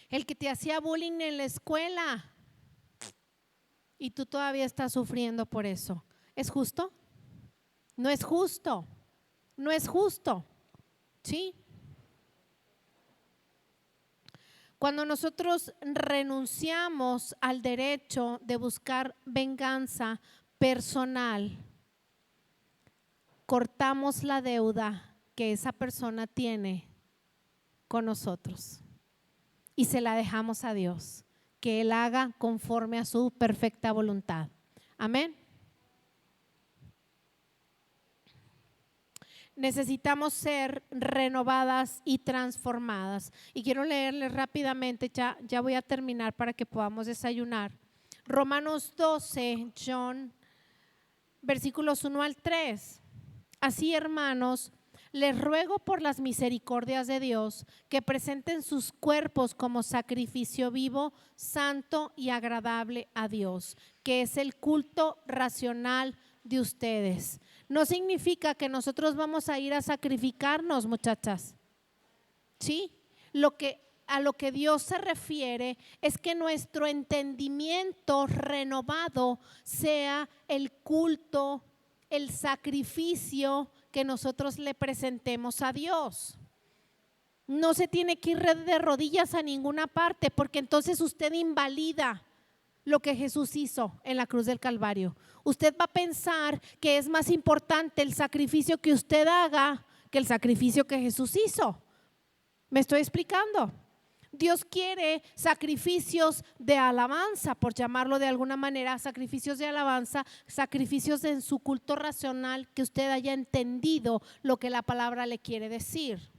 El que te hacía bullying en la escuela y tú todavía estás sufriendo por eso. ¿Es justo? No es justo. No es justo. ¿Sí? Cuando nosotros renunciamos al derecho de buscar venganza personal, cortamos la deuda que esa persona tiene con nosotros y se la dejamos a Dios, que Él haga conforme a su perfecta voluntad. Amén. Necesitamos ser renovadas y transformadas. Y quiero leerles rápidamente, ya voy a terminar para que podamos desayunar. Romanos 12, versículos 1 al 3. Así, hermanos, les ruego por las misericordias de Dios que presenten sus cuerpos como sacrificio vivo, santo y agradable a Dios, que es el culto racional de ustedes. No significa que nosotros vamos a ir a sacrificarnos, muchachas. ¿Sí? A lo que Dios se refiere es que nuestro entendimiento renovado sea el culto, el sacrificio que nosotros le presentemos a Dios. No se tiene que ir de rodillas a ninguna parte, porque entonces usted invalida lo que Jesús hizo en la cruz del Calvario. Usted va a pensar que es más importante el sacrificio que usted haga que el sacrificio que Jesús hizo. ¿Me estoy explicando? Dios quiere sacrificios de alabanza, por llamarlo de alguna manera, sacrificios de alabanza, sacrificios en su culto racional, que usted haya entendido lo que la palabra le quiere decir.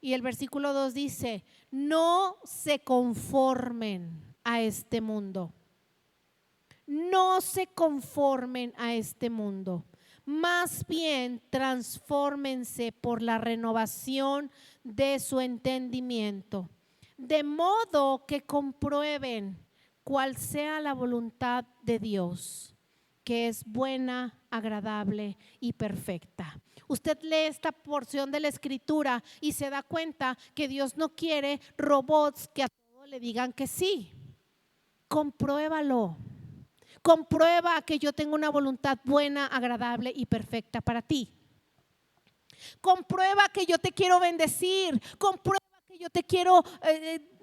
Y el versículo 2 dice: no se conformen a este mundo. No se conformen a este mundo. Más bien transfórmense por la renovación de su entendimiento, de modo que comprueben cuál sea la voluntad de Dios, que es buena, agradable y perfecta. Usted lee esta porción de la Escritura y se da cuenta que Dios no quiere robots que a todo le digan que sí. Compruébalo. Comprueba que yo tengo una voluntad buena, agradable y perfecta para ti. Comprueba que yo te quiero bendecir. Comprueba que yo te quiero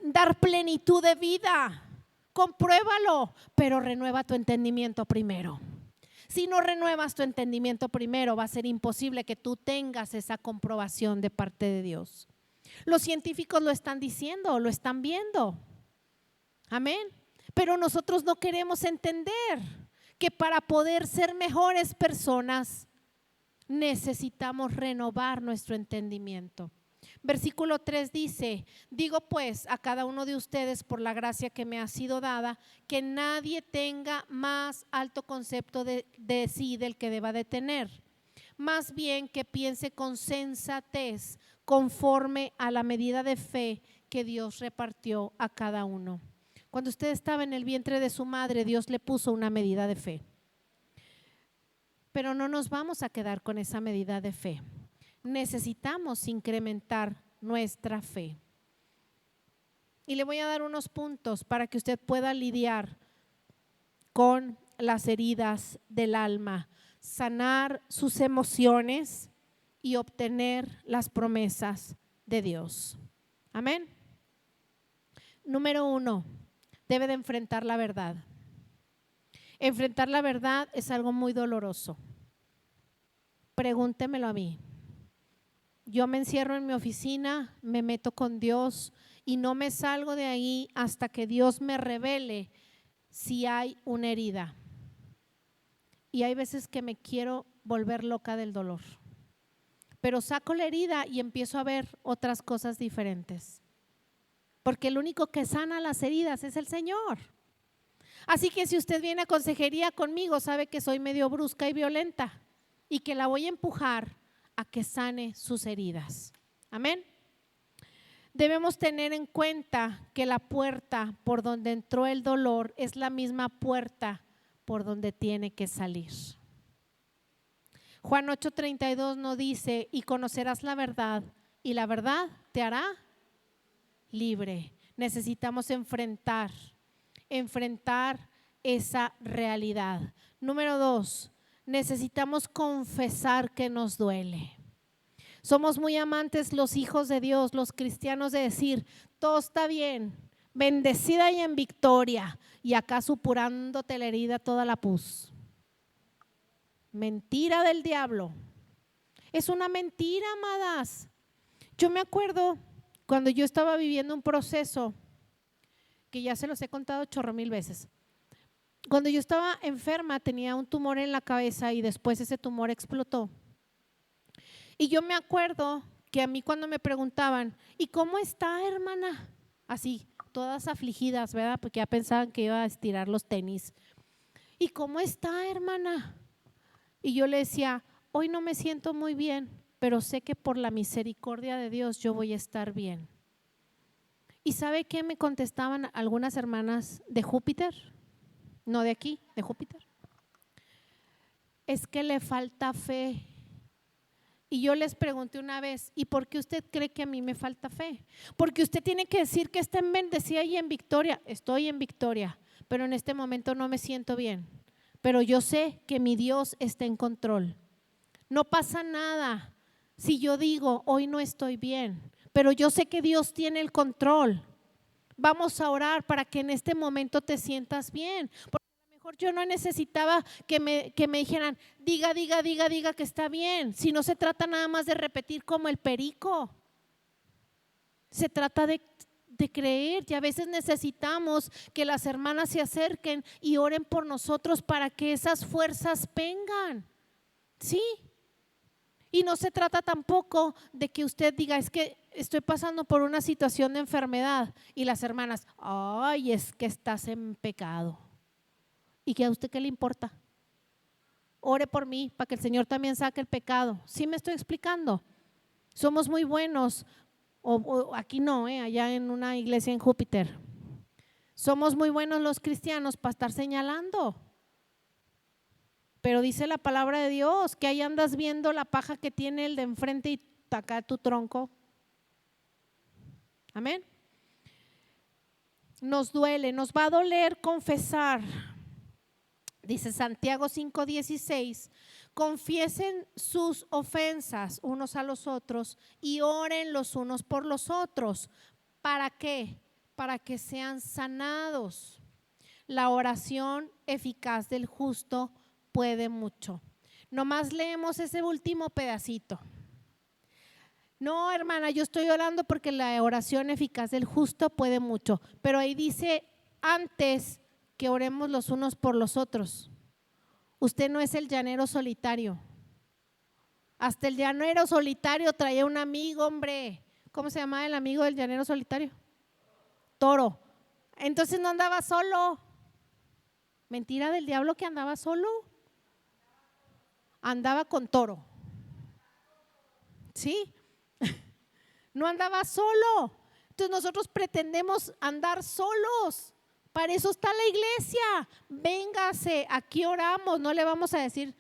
dar plenitud de vida. Compruébalo, pero renueva tu entendimiento primero. Si no renuevas tu entendimiento primero, va a ser imposible que tú tengas esa comprobación de parte de Dios. Los científicos lo están diciendo, lo están viendo. Amén. Pero nosotros no queremos entender que para poder ser mejores personas necesitamos renovar nuestro entendimiento. Versículo 3 dice: digo pues a cada uno de ustedes por la gracia que me ha sido dada, que nadie tenga más alto concepto de sí del que deba de tener, más bien que piense con sensatez conforme a la medida de fe que Dios repartió a cada uno. Cuando usted estaba en el vientre de su madre, Dios le puso una medida de fe. Pero no nos vamos a quedar con esa medida de fe. Necesitamos incrementar nuestra fe. Y le voy a dar unos puntos para que usted pueda lidiar con las heridas del alma, sanar sus emociones y obtener las promesas de Dios. Amén. Número 1, debe de enfrentar la verdad. Enfrentar la verdad es algo muy doloroso. Pregúntemelo a mí. Yo me encierro en mi oficina, me meto con Dios y no me salgo de ahí hasta que Dios me revele si hay una herida. Y hay veces que me quiero volver loca del dolor, pero saco la herida y empiezo a ver otras cosas diferentes, porque el único que sana las heridas es el Señor. Así que si usted viene a consejería conmigo, sabe que soy medio brusca y violenta y que la voy a empujar a que sane sus heridas. Amén. Debemos tener en cuenta que la puerta por donde entró el dolor es la misma puerta por donde tiene que salir. Juan 8:32 nos dice: y conocerás la verdad y la verdad te hará libre. Necesitamos enfrentar esa realidad. Número 2, necesitamos confesar que nos duele. Somos muy amantes los hijos de Dios, los cristianos, de decir: todo está bien, bendecida y en victoria, y acá supurándote la herida toda la pus. Mentira del diablo. Es una mentira, amadas. Yo me acuerdo cuando yo estaba viviendo un proceso que ya se los he contado 8,000 veces. Cuando yo estaba enferma, tenía un tumor en la cabeza y después ese tumor explotó. Y yo me acuerdo que a mí cuando me preguntaban: ¿y cómo está, hermana? Así, todas afligidas, ¿verdad? Porque ya pensaban que iba a estirar los tenis. ¿Y cómo está, hermana? Y yo le decía: hoy no me siento muy bien, pero sé que por la misericordia de Dios yo voy a estar bien. ¿Y sabe qué me contestaban algunas hermanas de Júpiter? No de aquí, de Júpiter. Es que le falta fe. Y yo les pregunté una vez: ¿y por qué usted cree que a mí me falta fe? Porque usted tiene que decir que está en bendecida y en victoria. Estoy en victoria, pero en este momento no me siento bien. Pero yo sé que mi Dios está en control. No pasa nada si yo digo: hoy no estoy bien, pero yo sé que Dios tiene el control. Vamos a orar para que en este momento te sientas bien. Porque a lo mejor yo no necesitaba que me dijeran: diga que está bien. Si no se trata nada más de repetir como el perico. Se trata de creer, y a veces necesitamos que las hermanas se acerquen y oren por nosotros para que esas fuerzas vengan. Sí. Y no se trata tampoco de que usted diga: es que estoy pasando por una situación de enfermedad, y las hermanas: ay, es que estás en pecado. ¿Y que a usted qué le importa? Ore por mí para que el Señor también saque el pecado. ¿Sí me estoy explicando? Somos muy buenos, o aquí no, allá en una iglesia en Júpiter. Somos muy buenos los cristianos para estar señalando. Pero dice la palabra de Dios que ahí andas viendo la paja que tiene el de enfrente y acá tu tronco. Amén. Nos duele, nos va a doler confesar Dice Santiago 5:16, confiesen sus ofensas unos a los otros y oren los unos por los otros. ¿Para qué? Para que sean sanados. La oración eficaz del justo puede mucho. Nomás leemos ese último pedacito. No, hermana, yo estoy orando porque la oración eficaz del justo puede mucho. Pero ahí dice antes que oremos los unos por los otros. Usted no es el llanero solitario. Hasta el llanero solitario traía un amigo, hombre. ¿Cómo se llamaba el amigo del llanero solitario? Toro. Entonces no andaba solo. Mentira del diablo que andaba solo. Andaba con Toro. ¿Sí? No andaba solo. Entonces nosotros pretendemos andar solos. Para eso está la iglesia. Véngase, aquí oramos. No le vamos a decir,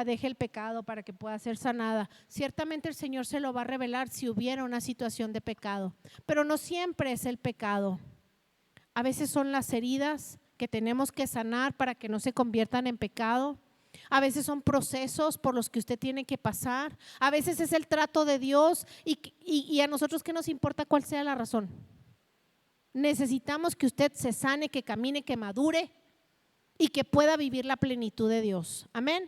deje el pecado para que pueda ser sanada. Ciertamente el Señor se lo va a revelar si hubiera una situación de pecado. Pero no siempre es el pecado. A veces son las heridas que tenemos que sanar para que no se conviertan en pecado. A veces son procesos por los que usted tiene que pasar. A veces es el trato de Dios y a nosotros ¿qué nos importa cuál sea la razón? Necesitamos que usted se sane, que camine, que madure y que pueda vivir la plenitud de Dios. Amén.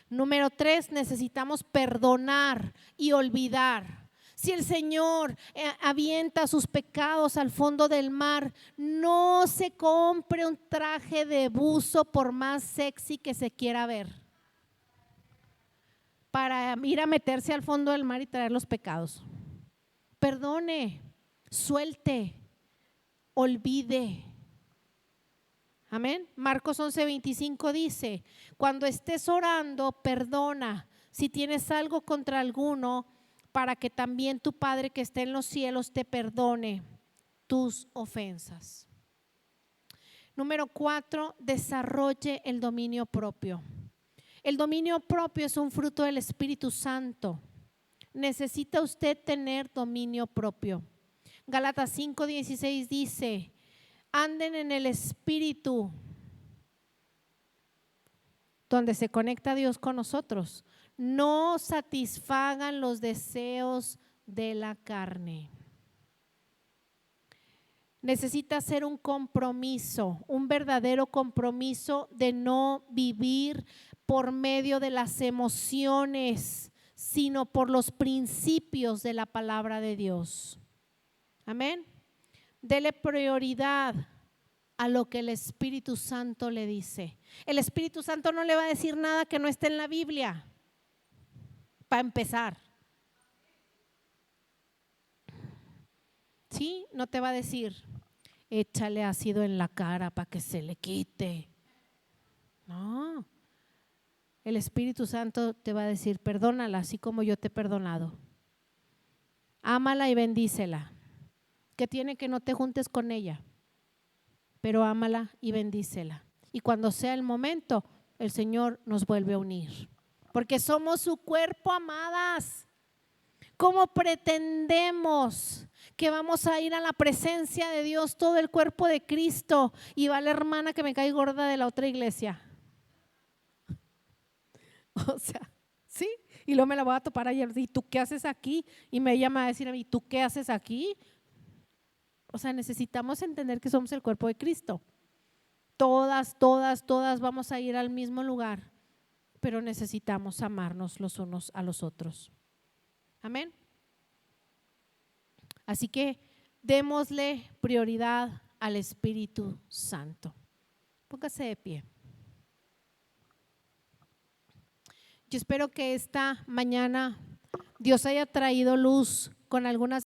Número 3, necesitamos perdonar y olvidar. Si el Señor avienta sus pecados al fondo del mar, no se compre un traje de buzo por más sexy que se quiera ver para ir a meterse al fondo del mar y traer los pecados. Perdone, suelte, olvide. Amén. Marcos 11:25 dice, cuando estés orando, perdona si tienes algo contra alguno, para que también tu Padre que está en los cielos te perdone tus ofensas. Número 4, desarrolle el dominio propio. El dominio propio es un fruto del Espíritu Santo. Necesita usted tener dominio propio. Gálatas 5:16 dice, anden en el Espíritu, donde se conecta Dios con nosotros. No satisfagan los deseos de la carne. Necesita hacer un compromiso, un verdadero compromiso de no vivir por medio de las emociones, sino por los principios de la palabra de Dios. Amén. Dele prioridad a lo que el Espíritu Santo le dice. El Espíritu Santo no le va a decir nada que no esté en la Biblia. Para empezar, ¿sí? No te va a decir, échale ácido en la cara para que se le quite. No, el Espíritu Santo te va a decir, perdónala así como yo te he perdonado. Ámala y bendícela. Que tiene que no te juntes con ella, pero ámala y bendícela. Y cuando sea el momento, el Señor nos vuelve a unir. Porque somos su cuerpo, amadas. ¿Cómo pretendemos que vamos a ir a la presencia de Dios todo el cuerpo de Cristo y va la hermana que me cae gorda de la otra iglesia? O sea, ¿sí? Y luego me la voy a topar ayer. ¿Y tú qué haces aquí? Y me llama a decir a mí, ¿tú qué haces aquí? O sea, necesitamos entender que somos el cuerpo de Cristo. Todas vamos a ir al mismo lugar, pero necesitamos amarnos los unos a los otros. Amén. Así que démosle prioridad al Espíritu Santo. Póngase de pie. Yo espero que esta mañana Dios haya traído luz con algunas